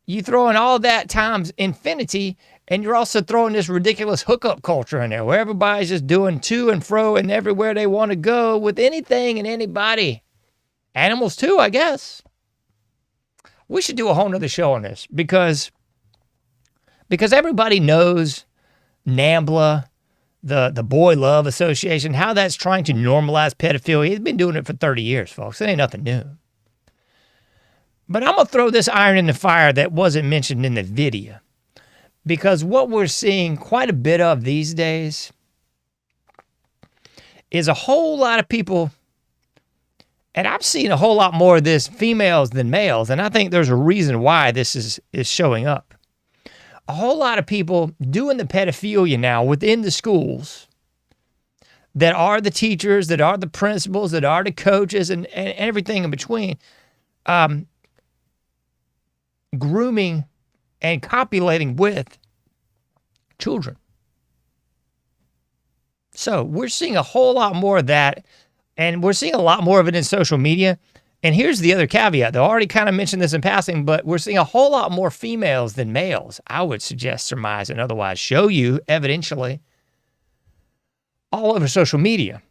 [SPEAKER 3] you throw in all that times infinity, and you're also throwing this ridiculous hookup culture in there where everybody's just doing to and fro and everywhere they want to go with anything and anybody. Animals too, I guess. We should do a whole nother show on this because everybody knows NAMBLA, the Boy Love Association, how that's trying to normalize pedophilia. He's been doing it for 30 years, folks. It ain't nothing new. But I'm going to throw this iron in the fire that wasn't mentioned in the video. Because what we're seeing quite a bit of these days is a whole lot of people, and I've seen a whole lot more of this females than males, and I think there's a reason why this is showing up. A whole lot of people doing the pedophilia now within the schools that are the teachers, that are the principals, that are the coaches, and everything in between, grooming and copulating with children. So we're seeing a whole lot more of that, and we're seeing a lot more of it in social media. And here's the other caveat, though. I already kind of mentioned this in passing, but we're seeing a whole lot more females than males, I would suggest, surmise, and otherwise show you evidentially all over social media.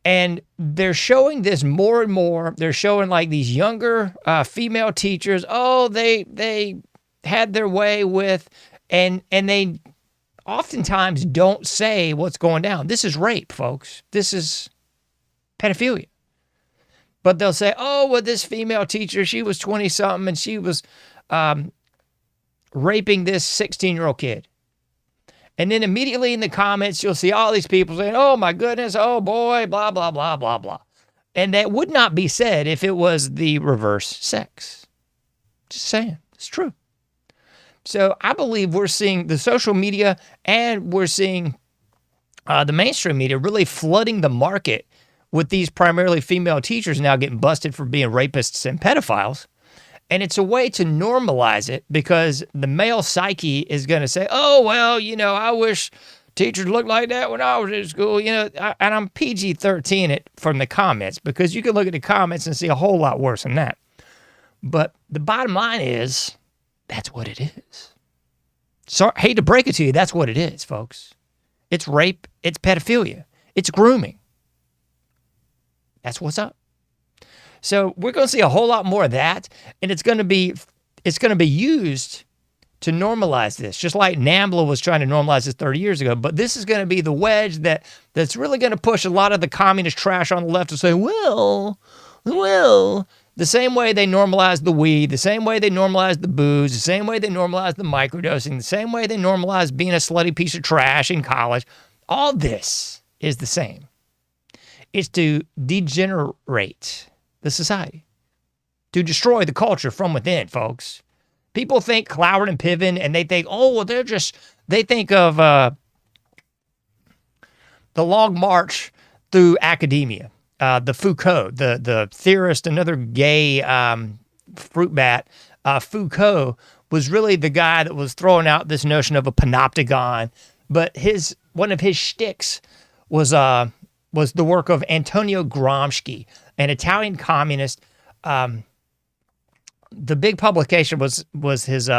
[SPEAKER 3] And they're showing this more and more. They're showing like these younger female teachers, they had their way with, and they oftentimes don't say what's going down. This is rape, folks. This is pedophilia. But they'll say, this female teacher, she was 20-something, and she was raping this 16-year-old kid. And then immediately in the comments, you'll see all these people saying, oh, my goodness, oh, boy, blah, blah, blah, blah, blah. And that would not be said if it was the reverse sex. Just saying. It's true. So I believe we're seeing the social media and we're seeing the mainstream media really flooding the market with these primarily female teachers now getting busted for being rapists and pedophiles. And it's a way to normalize it because the male psyche is going to say, I wish teachers looked like that when I was in school. And I'm PG-13 it from the comments because you can look at the comments and see a whole lot worse than that. But the bottom line is, that's what it is. So, hate to break it to you, that's what it is, folks. It's rape, it's pedophilia, it's grooming. That's what's up. So we're going to see a whole lot more of that, and it's going to be used to normalize this, just like NAMBLA was trying to normalize this 30 years ago. But this is going to be the wedge that's really going to push a lot of the communist trash on the left to say, well, the same way they normalized the weed, the same way they normalized the booze, the same way they normalized the microdosing, the same way they normalized being a slutty piece of trash in college. All this is the same. It's to degenerate the society, to destroy the culture from within, folks. People think Cloward and Piven, and they think, they think of the long march through academia. The Foucault, the theorist, another gay fruit bat, Foucault was really the guy that was throwing out this notion of a panopticon. But one of his shticks was the work of Antonio Gramsci, an Italian communist the big publication was his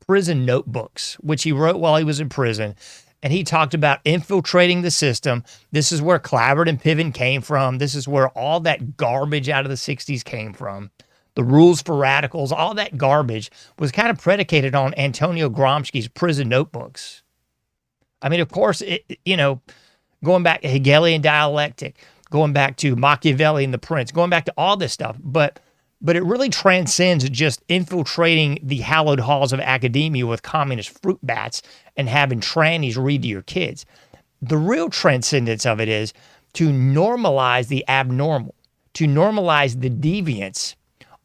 [SPEAKER 3] prison notebooks, which he wrote while he was in prison. And he talked about infiltrating the system. This is where Clavert and Piven came from. This is where all that garbage out of the 60s came from. The rules for radicals, all that garbage was kind of predicated on Antonio Gramsci's prison notebooks. I mean, of course, going back to Hegelian dialectic, going back to Machiavelli and the Prince, going back to all this stuff. But it really transcends just infiltrating the hallowed halls of academia with communist fruit bats and having trannies read to your kids. The real transcendence of it is to normalize the abnormal, to normalize the deviance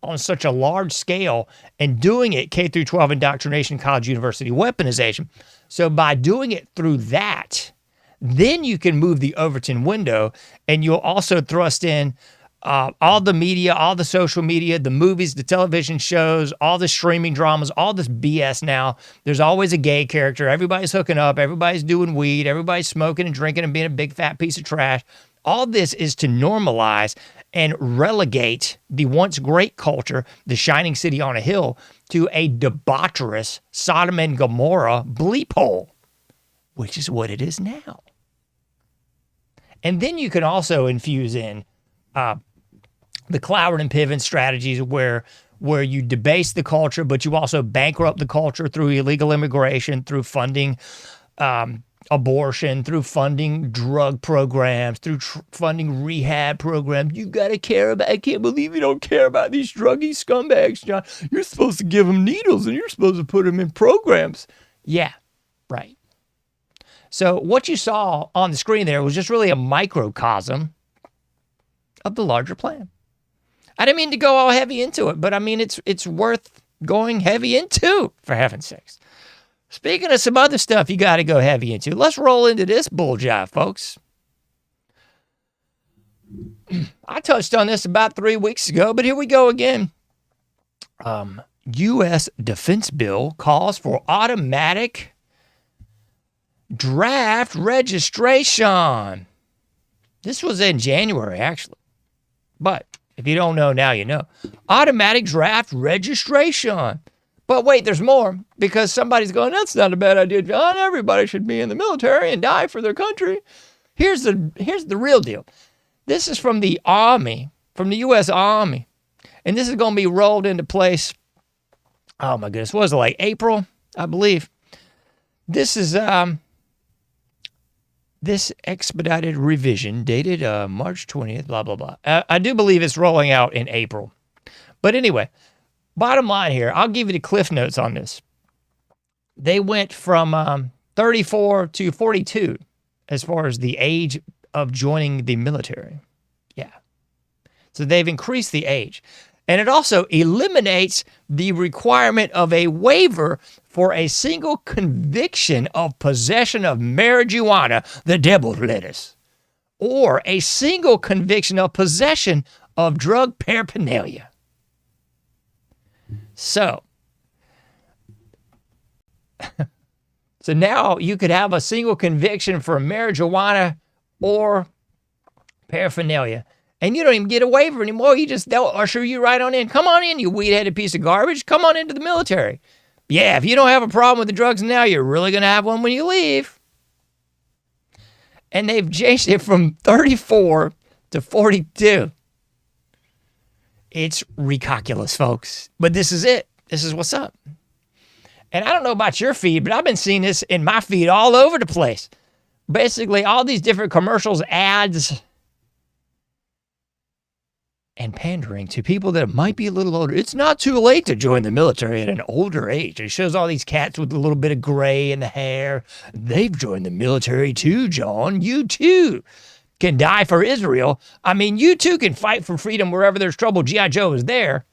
[SPEAKER 3] on such a large scale, and doing it K through 12 indoctrination, college, university weaponization. So by doing it through that, then you can move the Overton window, and you'll also thrust in all the media, all the social media, the movies, the television shows, all the streaming dramas, all this BS now. There's always a gay character. Everybody's hooking up. Everybody's doing weed. Everybody's smoking and drinking and being a big fat piece of trash. All this is to normalize and relegate the once great culture, the shining city on a hill, to a debaucherous Sodom and Gomorrah bleep hole, which is what it is now. And then you can also infuse in the Cloward and Piven strategies where you debase the culture, but you also bankrupt the culture through illegal immigration, through funding abortion, through funding drug programs, through funding rehab programs. You got to care about, I can't believe you don't care about these druggy scumbags, John. You're supposed to give them needles and you're supposed to put them in programs. Yeah, right. So what you saw on the screen there was just really a microcosm of the larger plan. I didn't mean to go all heavy into it, but I mean, it's worth going heavy into, for heaven's sakes. Speaking of some other stuff you got to go heavy into, let's roll into this bull jive, folks. I touched on this about 3 weeks ago, but here we go again. U.S. defense bill calls for automatic draft registration. This was in January, actually. But if you don't know now, you know. Automatic draft registration. But wait, there's more, because somebody's going, that's not a bad idea, John. Everybody should be in the military and die for their country. Here's the real deal. This is from the Army, from the U.S. Army. And this is going to be rolled into place, oh my goodness, what was it, like April, I believe. This is this expedited revision dated March 20th, blah, blah, blah. I do believe it's rolling out in April. But anyway, bottom line here, I'll give you the cliff notes on this. They went from 34 to 42 as far as the age of joining the military. Yeah. So they've increased the age. And it also eliminates the requirement of a waiver for a single conviction of possession of marijuana, the devil's lettuce, or a single conviction of possession of drug paraphernalia. So now you could have a single conviction for marijuana or paraphernalia. And you don't even get a waiver anymore. They'll usher you right on in. Come on in, you weed-headed piece of garbage. Come on into the military. Yeah, if you don't have a problem with the drugs now, you're really going to have one when you leave. And they've changed it from 34 to 42. It's recalculous, folks. But this is it. This is what's up. And I don't know about your feed, but I've been seeing this in my feed all over the place. Basically, all these different commercials, ads, and pandering to people that might be a little older. It's not too late to join the military at an older age. It shows all these cats with a little bit of gray in the hair. They've joined the military too, John. You too can die for Israel. I mean, you too can fight for freedom wherever there's trouble. G.I. Joe is there.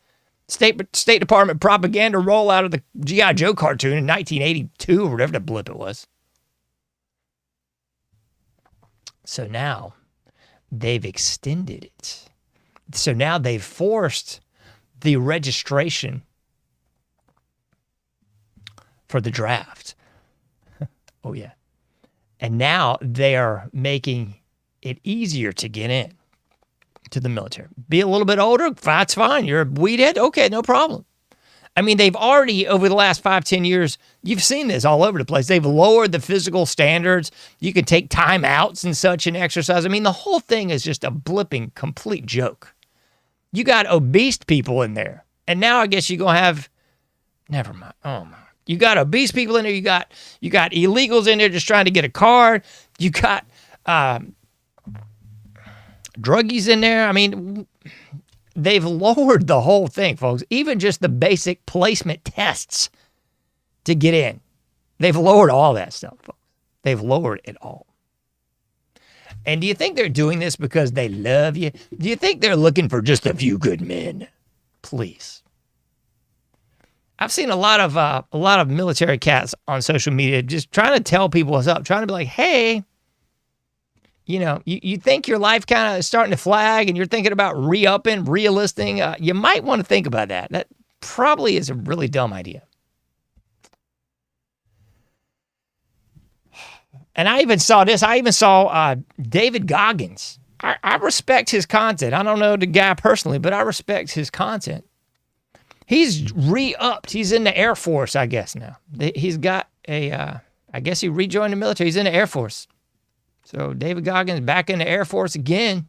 [SPEAKER 3] State Department propaganda rollout of the G.I. Joe cartoon in 1982 or whatever the blip it was. So now they've extended it. So now they've forced the registration for the draft. Oh, yeah. And now they are making it easier to get in. to the military. Be a little bit older, that's fine. You're a weedhead, okay, no problem. I mean, they've already, over the last 5-10 years, you've seen this all over the place. They've lowered the physical standards. You can take timeouts and such and exercise. I mean, the whole thing is just a blipping, complete joke. You got obese people in there. And now I guess you're going to have, never mind. Oh, my. You got obese people in there. You got illegals in there just trying to get a card. You got druggies in there. I mean, they've lowered the whole thing, folks. Even just the basic placement tests to get in. They've lowered all that stuff, folks. They've lowered it all. And do you think they're doing this because they love you? Do you think they're looking for just a few good men? Please. I've seen a lot of military cats on social media just trying to tell people what's up, trying to be like, hey, you know, you think your life kind of is starting to flag and you're thinking about re-upping, re-enlisting. You might want to think about that. That probably is a really dumb idea. And I even saw this. I even saw David Goggins. I respect his content. I don't know the guy personally, but I respect his content. He's re-upped. He's in the Air Force, I guess, now. He's got I guess he rejoined the military. He's in the Air Force. So David Goggins back in the Air Force again.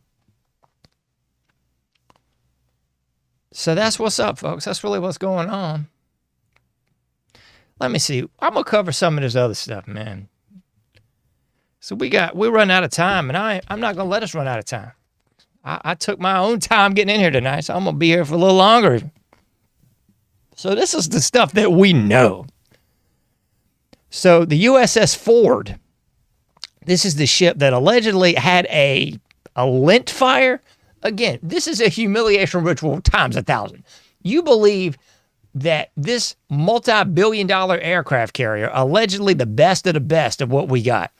[SPEAKER 3] So that's what's up, folks. That's really what's going on. Let me see. I'm going to cover some of this other stuff, man. So we run out of time, and I'm not going to let us run out of time. I took my own time getting in here tonight, so I'm going to be here for a little longer. So this is the stuff that we know. So the USS Ford, this is the ship that allegedly had a lint fire. Again, this is a humiliation ritual times 1,000. You believe that this multi-billion-dollar aircraft carrier, allegedly the best of the best of what we got,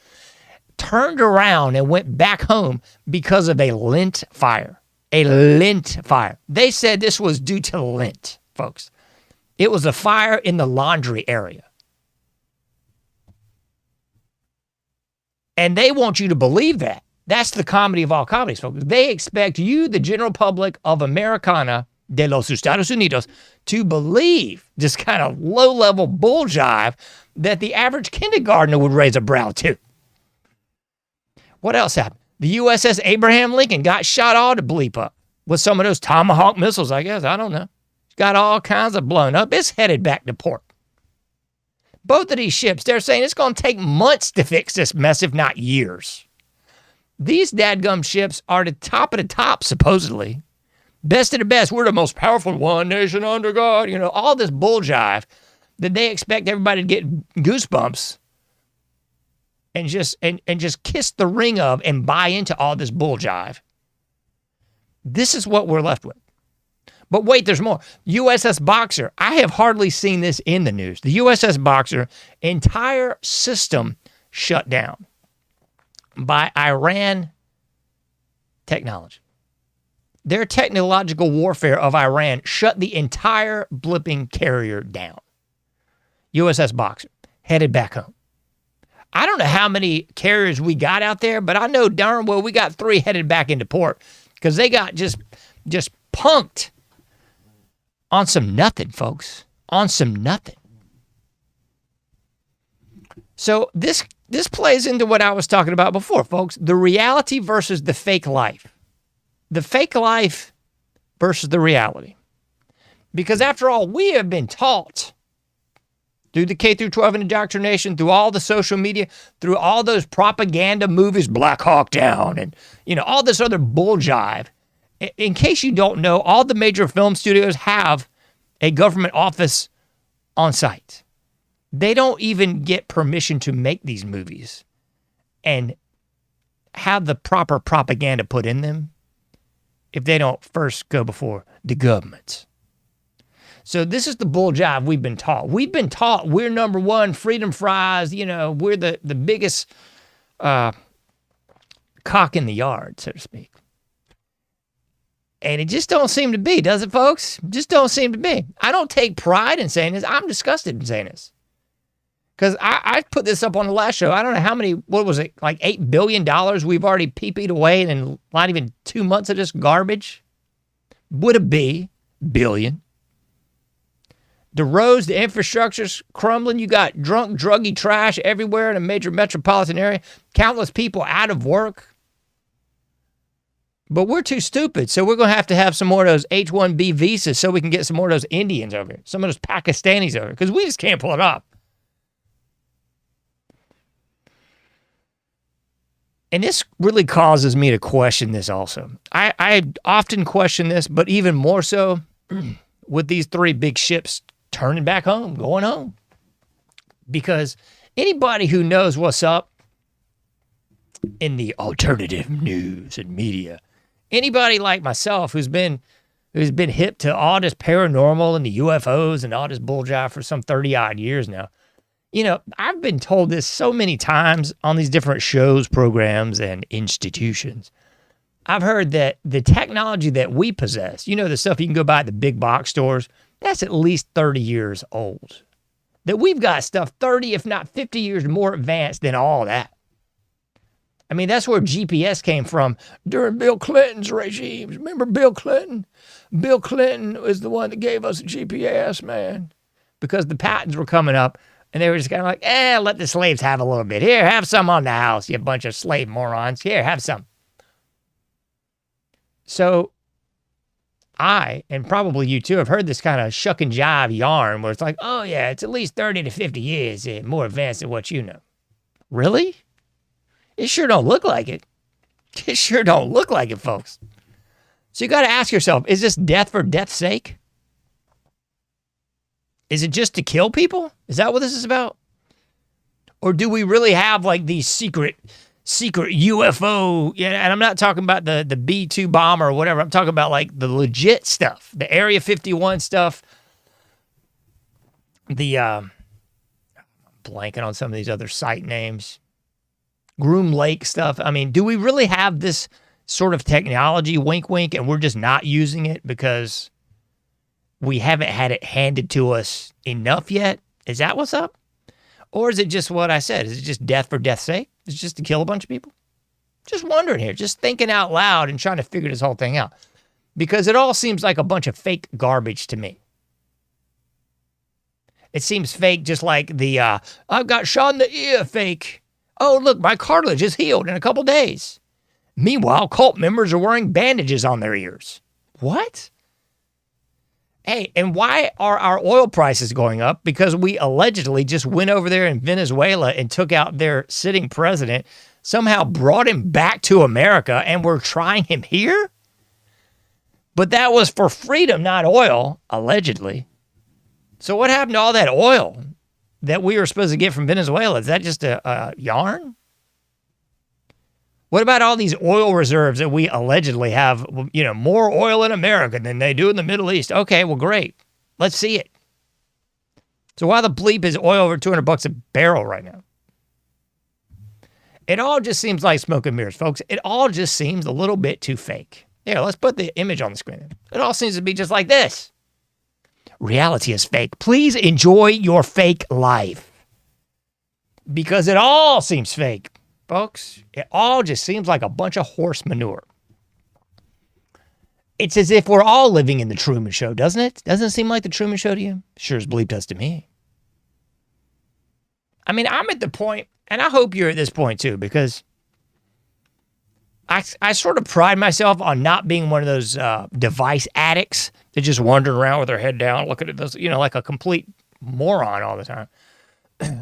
[SPEAKER 3] turned around and went back home because of a lint fire. A lint fire. They said this was due to lint, folks. It was a fire in the laundry area. And they want you to believe that. That's the comedy of all comedies, folks. They expect you, the general public of Americana de los Estados Unidos, to believe this kind of low-level bull jive that the average kindergartner would raise a brow to. What else happened? The USS Abraham Lincoln got shot all to bleep up with some of those Tomahawk missiles, I guess. I don't know. Got all kinds of blown up. It's headed back to port. Both of these ships, they're saying it's going to take months to fix this mess, if not years. These dadgum ships are the top of the top, supposedly. Best of the best. We're the most powerful one nation under God. You know, all this bull jive that they expect everybody to get goosebumps and just kiss the ring of and buy into all this bull jive. This is what we're left with. But wait, there's more. USS Boxer. I have hardly seen this in the news. The USS Boxer, entire system shut down by Iran technology. Their technological warfare of Iran shut the entire blipping carrier down. USS Boxer, headed back home. I don't know how many carriers we got out there, but I know darn well we got 3 headed back into port because they got just punked on some nothing, folks. On some nothing. So this plays into what I was talking about before, folks. The reality versus the fake life. The fake life versus the reality. Because after all, we have been taught through the K through 12 indoctrination, through all the social media, through all those propaganda movies, Black Hawk Down, and all this other bull jive. In case you don't know, all the major film studios have a government office on site. They don't even get permission to make these movies and have the proper propaganda put in them if they don't first go before the government. So this is the bull jive we've been taught. We've been taught we're number one, freedom fries, we're the biggest cock in the yard, so to speak. And it just don't seem to be, does it, folks? Just don't seem to be. I don't take pride in saying this. I'm disgusted in saying this. Because I put this up on the last show. I don't know how many, what was it, like $8 billion we've already peed away in not even 2 months of this garbage? Would it be billion? The roads, the infrastructure's crumbling. You got drunk, druggy trash everywhere in a major metropolitan area. Countless people out of work. But we're too stupid, so we're going to have some more of those H-1B visas so we can get some more of those Indians over here, some of those Pakistanis over here, because we just can't pull it off. And this really causes me to question this also. I often question this, but even more so with these 3 big ships turning back home, going home. Because anybody who knows what's up in the alternative news and media, anybody like myself who's been hip to all this paranormal and the UFOs and all this bulljive for some 30-odd years now, you know, I've been told this so many times on these different shows, programs, and institutions. I've heard that the technology that we possess, you know, the stuff you can go buy at the big box stores, that's at least 30 years old. That we've got stuff 30, if not 50 years more advanced than all that. I mean, that's where GPS came from during Bill Clinton's regimes. Remember Bill Clinton? Bill Clinton was the one that gave us GPS, man. Because the patents were coming up, and they were just kind of like, let the slaves have a little bit. Here, have some on the house, you bunch of slave morons. Here, have some. So I, and probably you too, have heard this kind of shuck and jive yarn where it's like, oh yeah, it's at least 30 to 50 years more advanced than what you know. Really? It sure don't look like it. It sure don't look like it, folks. So you got to ask yourself, is this death for death's sake? Is it just to kill people? Is that what this is about? Or do we really have like these secret UFO, and I'm not talking about the B-2 bomber or whatever. I'm talking about like the legit stuff, the Area 51 stuff, the, I'm blanking on some of these other site names, Groom Lake stuff. I mean, do we really have this sort of technology, wink, wink, and we're just not using it because we haven't had it handed to us enough yet? Is that what's up? Or is it just what I said? Is it just death for death's sake? Is it just to kill a bunch of people? Just wondering here, just thinking out loud and trying to figure this whole thing out. Because it all seems like a bunch of fake garbage to me. It seems fake just like the, I've got shot in the ear fake. Oh, look, my cartilage is healed in a couple days. Meanwhile, cult members are wearing bandages on their ears. What? Hey, and why are our oil prices going up? Because we allegedly just went over there in Venezuela and took out their sitting president, somehow brought him back to America, and we're trying him here? But that was for freedom, not oil, allegedly. So what happened to all that oil that we were supposed to get from Venezuela? Is that just a yarn? What about all these oil reserves that we allegedly have, you know, more oil in America than they do in the Middle East? Okay, well, great. Let's see it. So why the bleep is oil over $200 a barrel right now? It all just seems like smoke and mirrors, folks. It all just seems a little bit too fake. Here, let's put the image on the screen. It all seems to be just like this. Reality is fake. Please enjoy your fake life. Because it all seems fake. Folks, it all just seems like a bunch of horse manure. It's as if we're all living in the Truman Show, doesn't it? Doesn't it seem like the Truman Show to you? Sure as bleep does to me. I mean, I'm at the point, and I hope you're at this point too, because I sort of pride myself on not being one of those device addicts that just wander around with their head down, looking at this, you know, like a complete moron all the time.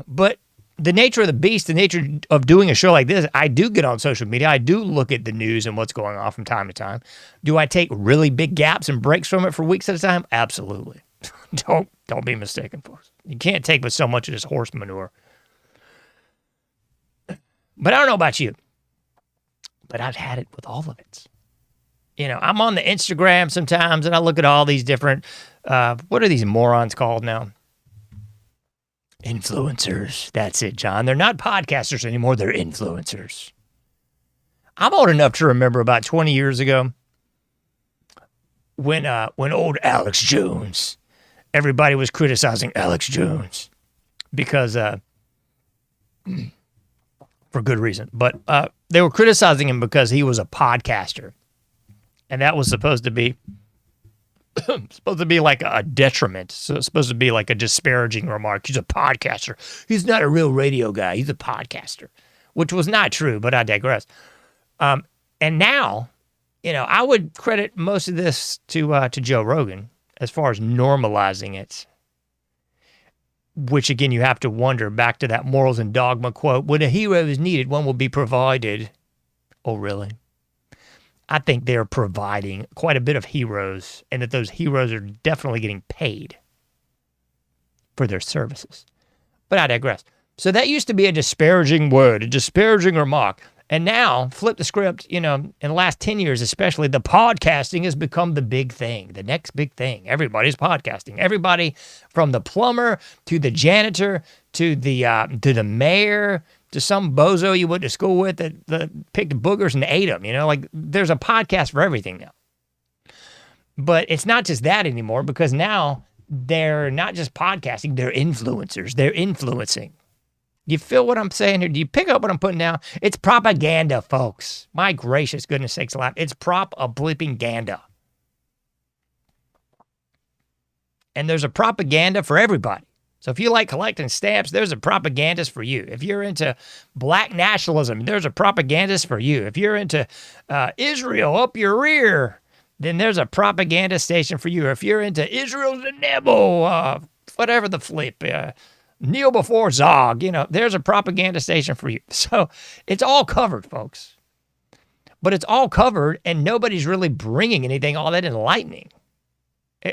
[SPEAKER 3] But the nature of the beast, the nature of doing a show like this, I do get on social media. I do look at the news and what's going on from time to time. Do I take really big gaps and breaks from it for weeks at a time? Absolutely. Don't be mistaken, folks. You can't take with so much of this horse manure. But I don't know about you, but I've had it with all of it. You know, I'm on the Instagram sometimes and I look at all these different, what are these morons called now? Influencers. That's it, John. They're not podcasters anymore. They're influencers. I'm old enough to remember about 20 years ago when old Alex Jones, everybody was criticizing Alex Jones because for good reason. But they were criticizing him because he was a podcaster. And that was supposed to be like a detriment. So it's supposed to be like a disparaging remark. He's a podcaster. He's not a real radio guy. He's a podcaster, which was not true, but I digress. And now, I would credit most of this to Joe Rogan as far as normalizing it, which again, you have to wonder back to that morals and dogma quote, when a hero is needed, one will be provided. Oh, really? I think they're providing quite a bit of heroes, and that those heroes are definitely getting paid for their services. But I digress. So that used to be a disparaging word, a disparaging remark. And now, flip the script, in the last 10 years especially, the podcasting has become the big thing, the next big thing. Everybody's podcasting. Everybody from the plumber to the janitor to the mayor to some bozo you went to school with that picked boogers and ate them. There's a podcast for everything now. But it's not just that anymore, because now they're not just podcasting, they're influencers. They're influencing. You feel what I'm saying here? Do you pick up what I'm putting down? It's propaganda, folks. My gracious goodness sakes alive. It's prop-a-blipping-ganda. And there's a propaganda for everybody. So if you like collecting stamps, there's a propagandist for you. If you're into black nationalism, there's a propagandist for you. If you're into Israel up your rear, then there's a propaganda station for you. If you're into Israel's the devil, whatever the flip, kneel before Zog, there's a propaganda station for you. So it's all covered, folks. But it's all covered, and nobody's really bringing anything all that enlightening.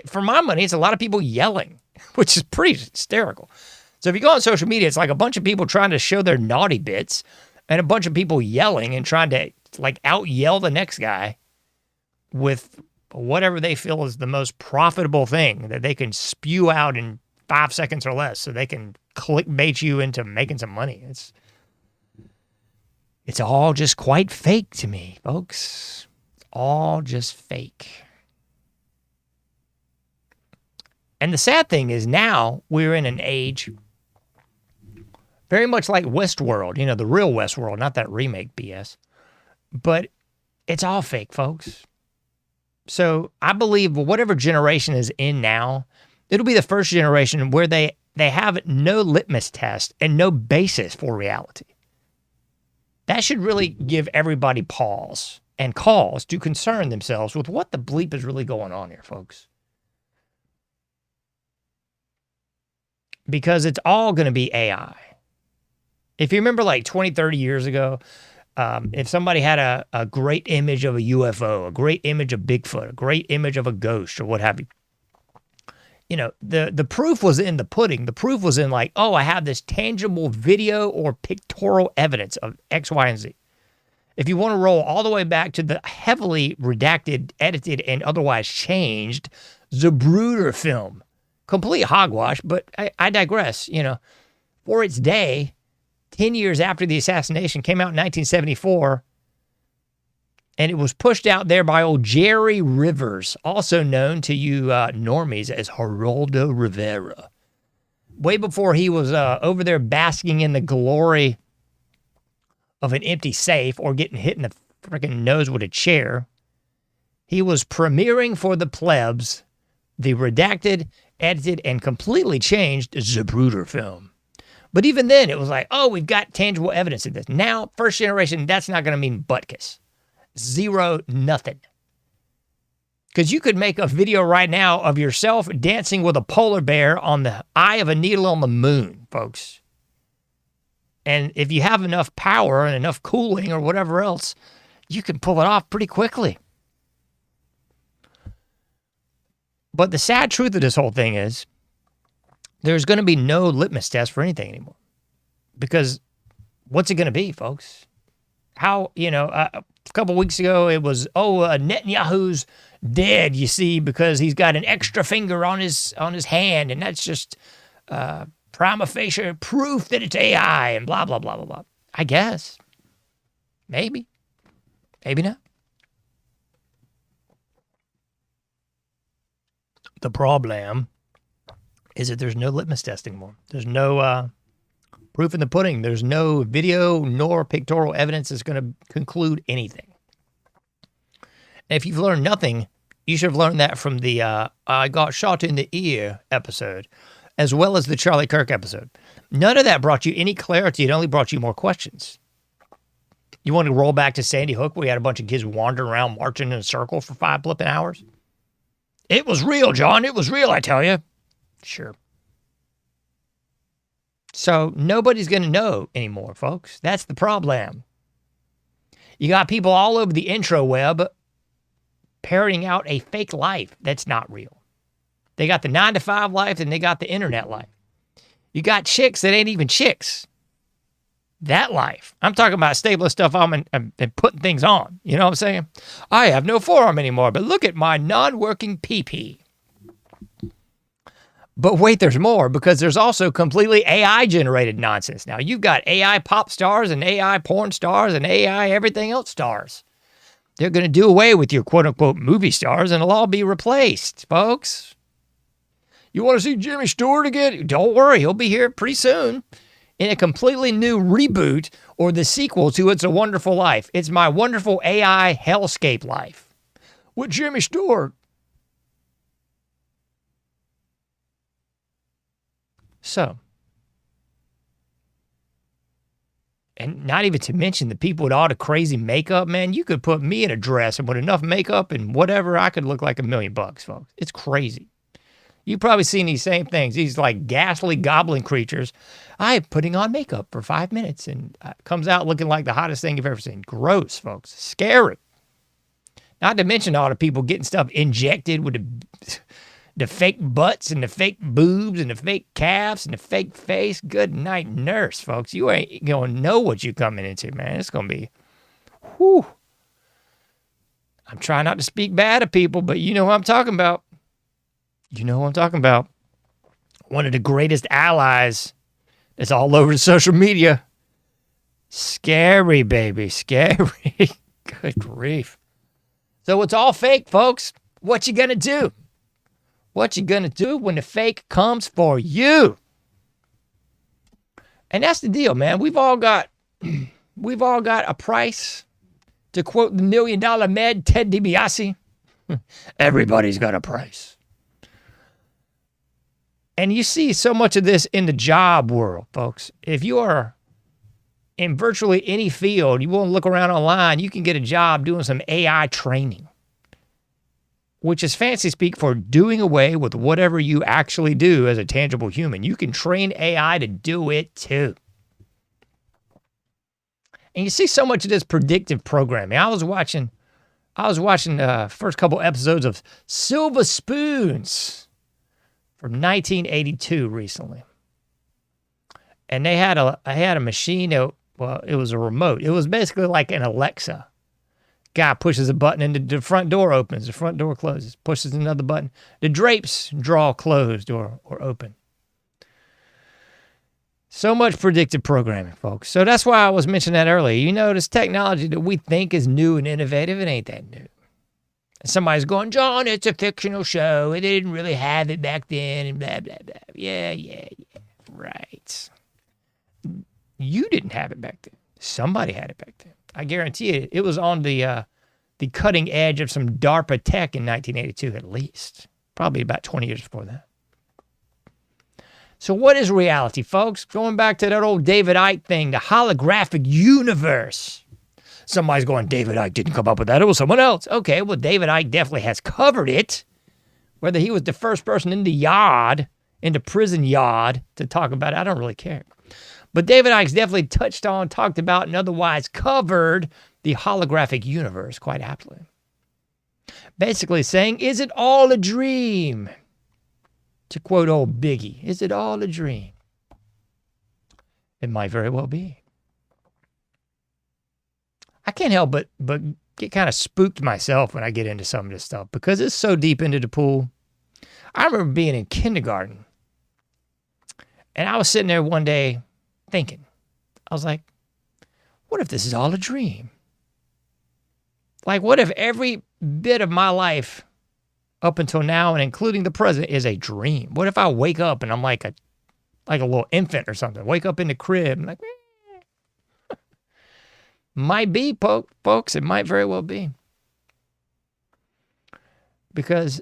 [SPEAKER 3] For my money, it's a lot of people yelling, which is pretty hysterical. So if you go on social media, it's like a bunch of people trying to show their naughty bits and a bunch of people yelling and trying to out-yell the next guy with whatever they feel is the most profitable thing that they can spew out in 5 seconds or less so they can clickbait you into making some money. It's all just quite fake to me, folks. It's all just fake. And the sad thing is now we're in an age very much like Westworld, the real Westworld, not that remake BS. But it's all fake, folks. So I believe whatever generation is in now, it'll be the first generation where they have no litmus test and no basis for reality. That should really give everybody pause and cause to concern themselves with what the bleep is really going on here, folks. Because it's all going to be AI. If you remember 20, 30 years ago, if somebody had a great image of a UFO, a great image of Bigfoot, a great image of a ghost or what have you, the proof was in the pudding. The proof was in I have this tangible video or pictorial evidence of X, Y, and Z. If you want to roll all the way back to the heavily redacted, edited, and otherwise changed Zapruder film, complete hogwash, but I digress. For its day, 10 years after the assassination, came out in 1974, and it was pushed out there by old Jerry Rivers, also known to you normies as Geraldo Rivera. Way before he was over there basking in the glory of an empty safe or getting hit in the freaking nose with a chair, he was premiering for the plebs the redacted, edited, and completely changed Zapruder film. But even then, it was we've got tangible evidence of this. Now, first generation, that's not going to mean butkus. Zero, nothing. Because you could make a video right now of yourself dancing with a polar bear on the eye of a needle on the moon, folks. And if you have enough power and enough cooling or whatever else, you can pull it off pretty quickly. But the sad truth of this whole thing is there's going to be no litmus test for anything anymore. Because what's it going to be, folks? How, a couple weeks ago it was, Netanyahu's dead, you see, because he's got an extra finger on his hand, and that's just prima facie proof that it's AI and blah, blah, blah, blah, blah. I guess. Maybe. Maybe not. The problem is that there's no litmus test anymore. There's no Proof in the pudding. There's no video nor pictorial evidence that's going to conclude anything. And if you've learned nothing, you should have learned that from the I got shot in the ear episode, as well as the Charlie Kirk episode. None of that brought you any clarity. It only brought you more questions. You want to roll back to Sandy Hook where you had a bunch of kids wandering around marching in a circle for 5 flipping hours? It was real, John. It was real, I tell you. Sure. So nobody's going to know anymore, folks. That's the problem. You got people all over the intro web parroting out a fake life that's not real. They got the 9-to-5 life and they got the internet life. You got chicks that ain't even chicks. That life. I'm talking about stapling stuff on and putting things on. You know what I'm saying? I have no forearm anymore, but look at my non-working pee-pee. But wait, there's more, because there's also completely AI-generated nonsense. Now, you've got AI pop stars and AI porn stars and AI everything else stars. They're going to do away with your quote-unquote movie stars, and it'll all be replaced, folks. You want to see Jimmy Stewart again? Don't worry, he'll be here pretty soon in a completely new reboot or the sequel to It's a Wonderful Life. It's My Wonderful AI Hellscape Life with Jimmy Stewart. So, and not even to mention the people with all the crazy makeup, man. You could put me in a dress and with enough makeup and whatever, I could look like $1 million, folks. It's crazy. You've probably seen these same things, these like ghastly goblin creatures. I'm putting on makeup for 5 minutes and comes out looking like the hottest thing you've ever seen. Gross, folks. Scary. Not to mention all the people getting stuff injected with the fake butts and the fake boobs and the fake calves and the fake face. Good night, nurse, folks. You ain't going to know what you're coming into, man. It's going to be, whew. I'm trying not to speak bad of people, but you know what I'm talking about. You know what I'm talking about. One of the greatest allies that's all over the social media. Scary, baby. Scary. Good grief. So it's all fake, folks. What you gonna do? What you gonna do when the fake comes for you? And that's the deal, man. We've all got a price. To quote the $1 Million Med, Ted DiBiase, everybody's got a price. And you see so much of this in the job world, folks. If you are in virtually any field, you want to look around online, you can get a job doing some AI training, which is fancy speak for doing away with whatever you actually do as a tangible human. You can train AI to do it too. And you see so much of this predictive programming. I was watching the first couple episodes of Silver Spoons from 1982 recently. And they had a machine, it was a remote. It was basically like an Alexa. Guy pushes a button and the front door opens, the front door closes, pushes another button. The drapes draw closed or open. So much predictive programming, folks. So that's why I was mentioning that earlier. You know, this technology that we think is new and innovative, it ain't that new. And somebody's going, John, it's a fictional show. They didn't really have it back then and blah, blah, blah. Yeah. Right. You didn't have it back then. Somebody had it back then. I guarantee you, it was on the cutting edge of some DARPA tech in 1982 at least. Probably about 20 years before that. So what is reality, folks? Going back to that old David Icke thing, the holographic universe. Somebody's going, David Icke didn't come up with that. It was someone else. Okay, well, David Icke definitely has covered it. Whether he was the first person in the prison yard to talk about it, I don't really care. But David Icke's definitely touched on, talked about, and otherwise covered the holographic universe quite aptly. Basically saying, is it all a dream? To quote old Biggie, is it all a dream? It might very well be. I can't help but get kind of spooked myself when I get into some of this stuff because it's so deep into the pool. I remember being in kindergarten and I was sitting there one day thinking, I was like, what if this is all a dream? Like, what if every bit of my life up until now and including the present is a dream? What if I wake up and I'm like a like a little infant or something. Wake up in the crib. I'm like, might be, folks. It might very well be. Because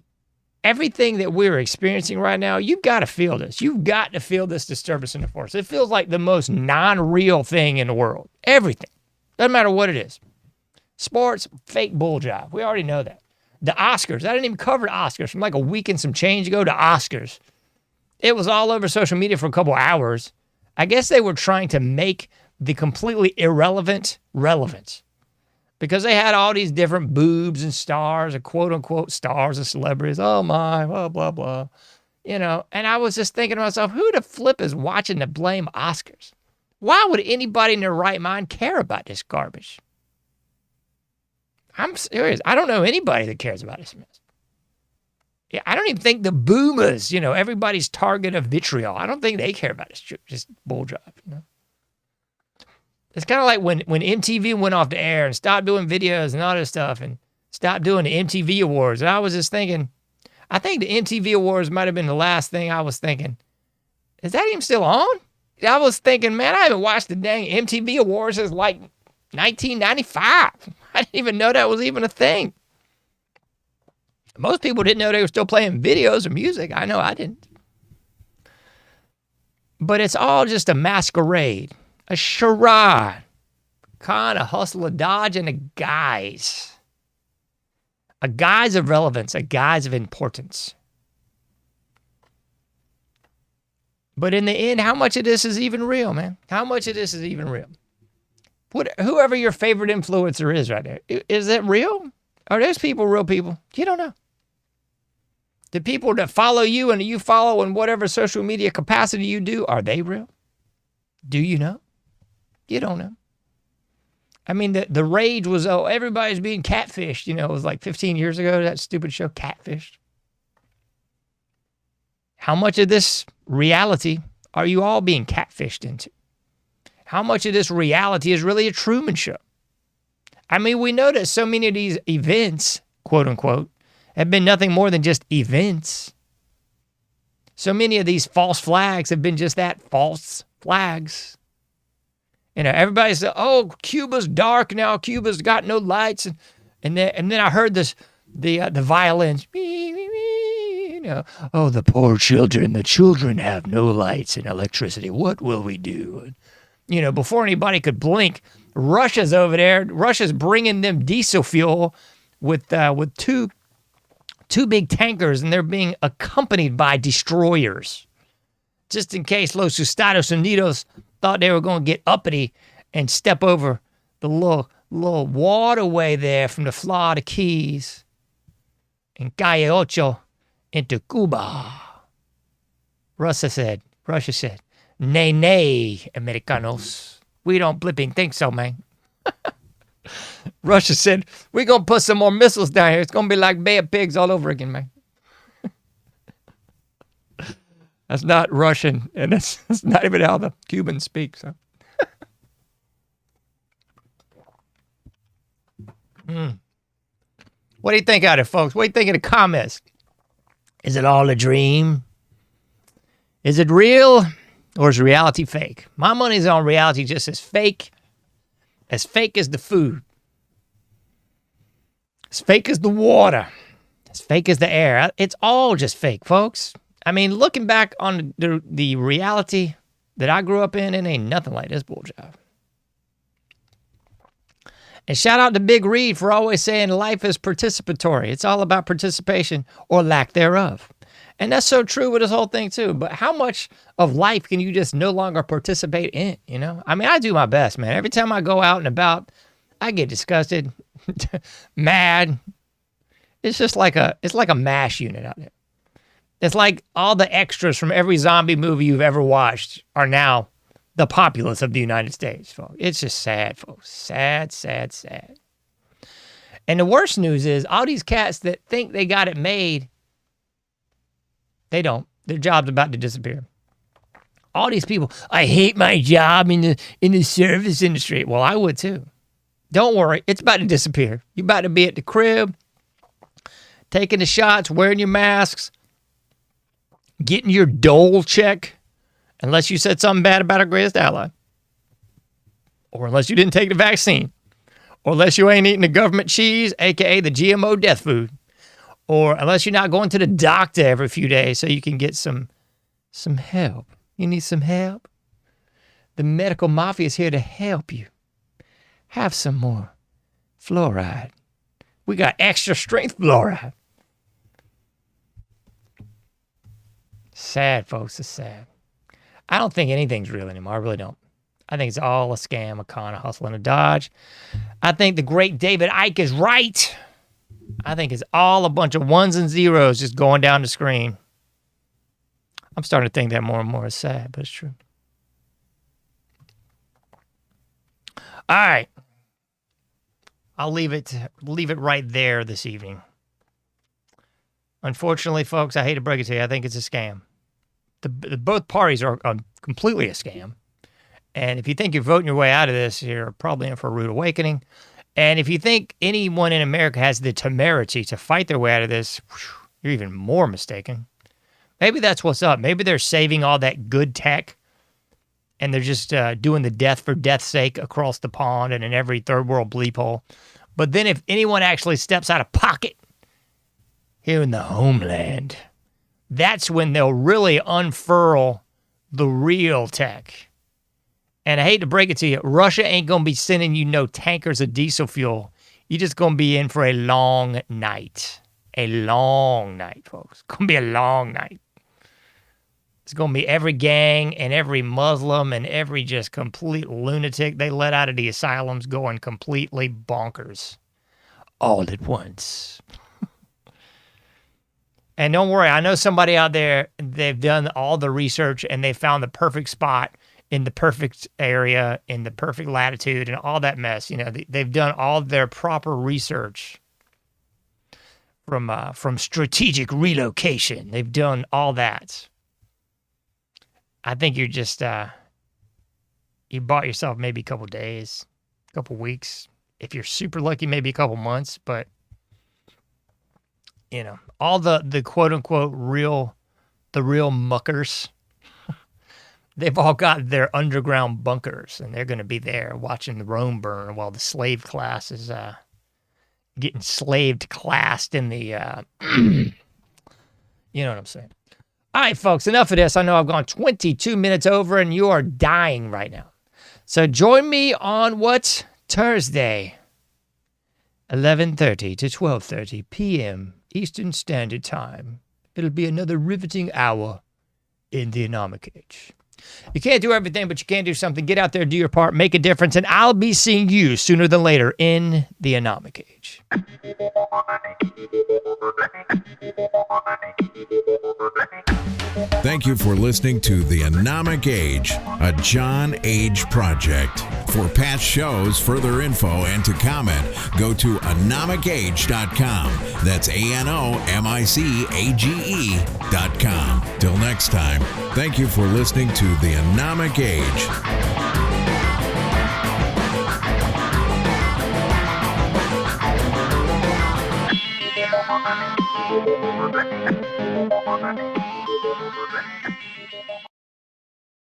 [SPEAKER 3] everything that we're experiencing right now, you've got to feel this. You've got to feel this disturbance in the force. It feels like the most non-real thing in the world. Everything. Doesn't matter what it is. Sports, fake bull job. We already know that. The Oscars. I didn't even cover the Oscars. From like a week and some change ago to Oscars. It was all over social media for a couple hours. I guess they were trying to make the completely irrelevant relevant. Because they had all these different boobs and stars, or quote-unquote stars and celebrities. Oh, my, blah, blah, blah. You know, and I was just thinking to myself, who the flip is watching the blame Oscars? Why would anybody in their right mind care about this garbage? I'm serious. I don't know anybody that cares about this mess. Yeah, I don't even think the boomers, you know, everybody's target of vitriol, I don't think they care about this just bull job, you know? It's kind of like when MTV went off the air and stopped doing videos and all this stuff and stopped doing the MTV Awards. And I was just thinking, I think the MTV Awards might have been the last thing I was thinking. Is that even still on? I was thinking, man, I haven't watched the dang MTV Awards since like 1995. I didn't even know that was even a thing. Most people didn't know they were still playing videos or music. I know I didn't. But it's all just a masquerade. A charade, kind of hustle, a dodge, and a guise. A guise of relevance, a guise of importance. But in the end, how much of this is even real, man? How much of this is even real? Whoever your favorite influencer is right there, is that real? Are those people real people? You don't know. The people that follow you and you follow in whatever social media capacity you do, are they real? Do you know? You don't know. I mean, the rage was, oh, everybody's being catfished. You know, it was like 15 years ago, that stupid show, Catfished. How much of this reality are you all being catfished into? How much of this reality is really a Truman Show? I mean, we know that so many of these events, quote unquote, have been nothing more than just events. So many of these false flags have been just that, false flags. You know, everybody said, oh, Cuba's dark now. Cuba's got no lights. And then I heard the violins. You know, oh, the poor children. The children have no lights and electricity. What will we do? And, you know, before anybody could blink, Russia's over there. Russia's bringing them diesel fuel with two big tankers, and they're being accompanied by destroyers. Just in case Los Estados Unidos thought they were going to get uppity and step over the little waterway there from the Florida Keys and Calle Ocho into Cuba. Russia said, nay, nay, Americanos. We don't blipping think so, man. Russia said, we're going to put some more missiles down here. It's going to be like Bay of Pigs all over again, man. That's not Russian, and that's not even how the Cubans speak. So, What do you think out of it, folks? What do you think in the comments? Is it all a dream? Is it real, or is reality fake? My money's on reality just as fake as the food, as fake as the water, as fake as the air. It's all just fake, folks. I mean, looking back on the reality that I grew up in, it ain't nothing like this bull job. And shout out to Big Reed for always saying life is participatory. It's all about participation or lack thereof. And that's so true with this whole thing too. But how much of life can you just no longer participate in, you know? I mean, I do my best, man. Every time I go out and about, I get disgusted, mad. It's just like a MASH unit out there. It's like all the extras from every zombie movie you've ever watched are now the populace of the United States, folks. It's just sad, folks. Sad, sad, sad. And the worst news is all these cats that think they got it made, they don't. Their job's about to disappear. All these people, I hate my job in the service industry. Well, I would too. Don't worry. It's about to disappear. You're about to be at the crib, taking the shots, wearing your masks, getting your dole check unless you said something bad about our greatest ally, or unless you didn't take the vaccine, or unless you ain't eating the government cheese, aka the GMO death food, or unless you're not going to the doctor every few days so you can get some help. You need some help? The medical mafia is here to help you. Have some more fluoride. We got extra strength fluoride. Sad, folks. It's sad. I don't think anything's real anymore. I really don't. I think it's all a scam, a con, a hustle, and a dodge. I think the great David Icke is right. I think it's all a bunch of ones and zeros just going down the screen. I'm starting to think that more and more is sad, but it's true. All right. I'll leave it right there this evening. Unfortunately, folks, I hate to break it to you, I think it's a scam. Both parties are completely a scam. And if you think you're voting your way out of this, you're probably in for a rude awakening. And if you think anyone in America has the temerity to fight their way out of this, you're even more mistaken. Maybe that's what's up. Maybe they're saving all that good tech and they're just doing the death for death's sake across the pond and in every third world bleep hole. But then if anyone actually steps out of pocket here in the homeland, that's when they'll really unfurl the real tech. And I hate to break it to you, Russia ain't going to be sending you no tankers of diesel fuel. You're just going to be in for a long night. A long night, folks. It's going to be a long night. It's going to be every gang and every Muslim and every just complete lunatic they let out of the asylums going completely bonkers. All at once. And don't worry, I know somebody out there, they've done all the research and they found the perfect spot in the perfect area, in the perfect latitude and all that mess. You know, they've done all their proper research from strategic relocation. They've done all that. I think you're just, you bought yourself maybe a couple days, a couple weeks. If you're super lucky, maybe a couple months, but you know, all the quote unquote real muckers, they've all got their underground bunkers and they're going to be there watching the Rome burn while the slave class is, getting classed in the, you know what I'm saying? All right, folks, enough of this. I know I've gone 22 minutes over and you are dying right now. So join me on what's Thursday, 11:30 to 12:30 p.m. Eastern Standard Time. It'll be another riveting hour in the Anomic Age. You can't do everything, but you can do something. Get out there, do your part, make a difference, and I'll be seeing you sooner than later in the Anomic Age.
[SPEAKER 1] Thank you for listening to The Anomic Age, a John Age project. For past shows, further info, and to comment, go to anomicage.com. That's ANOMICAGE.com. Till next time, thank you for listening to The Anomic Age.
[SPEAKER 10] Thank you.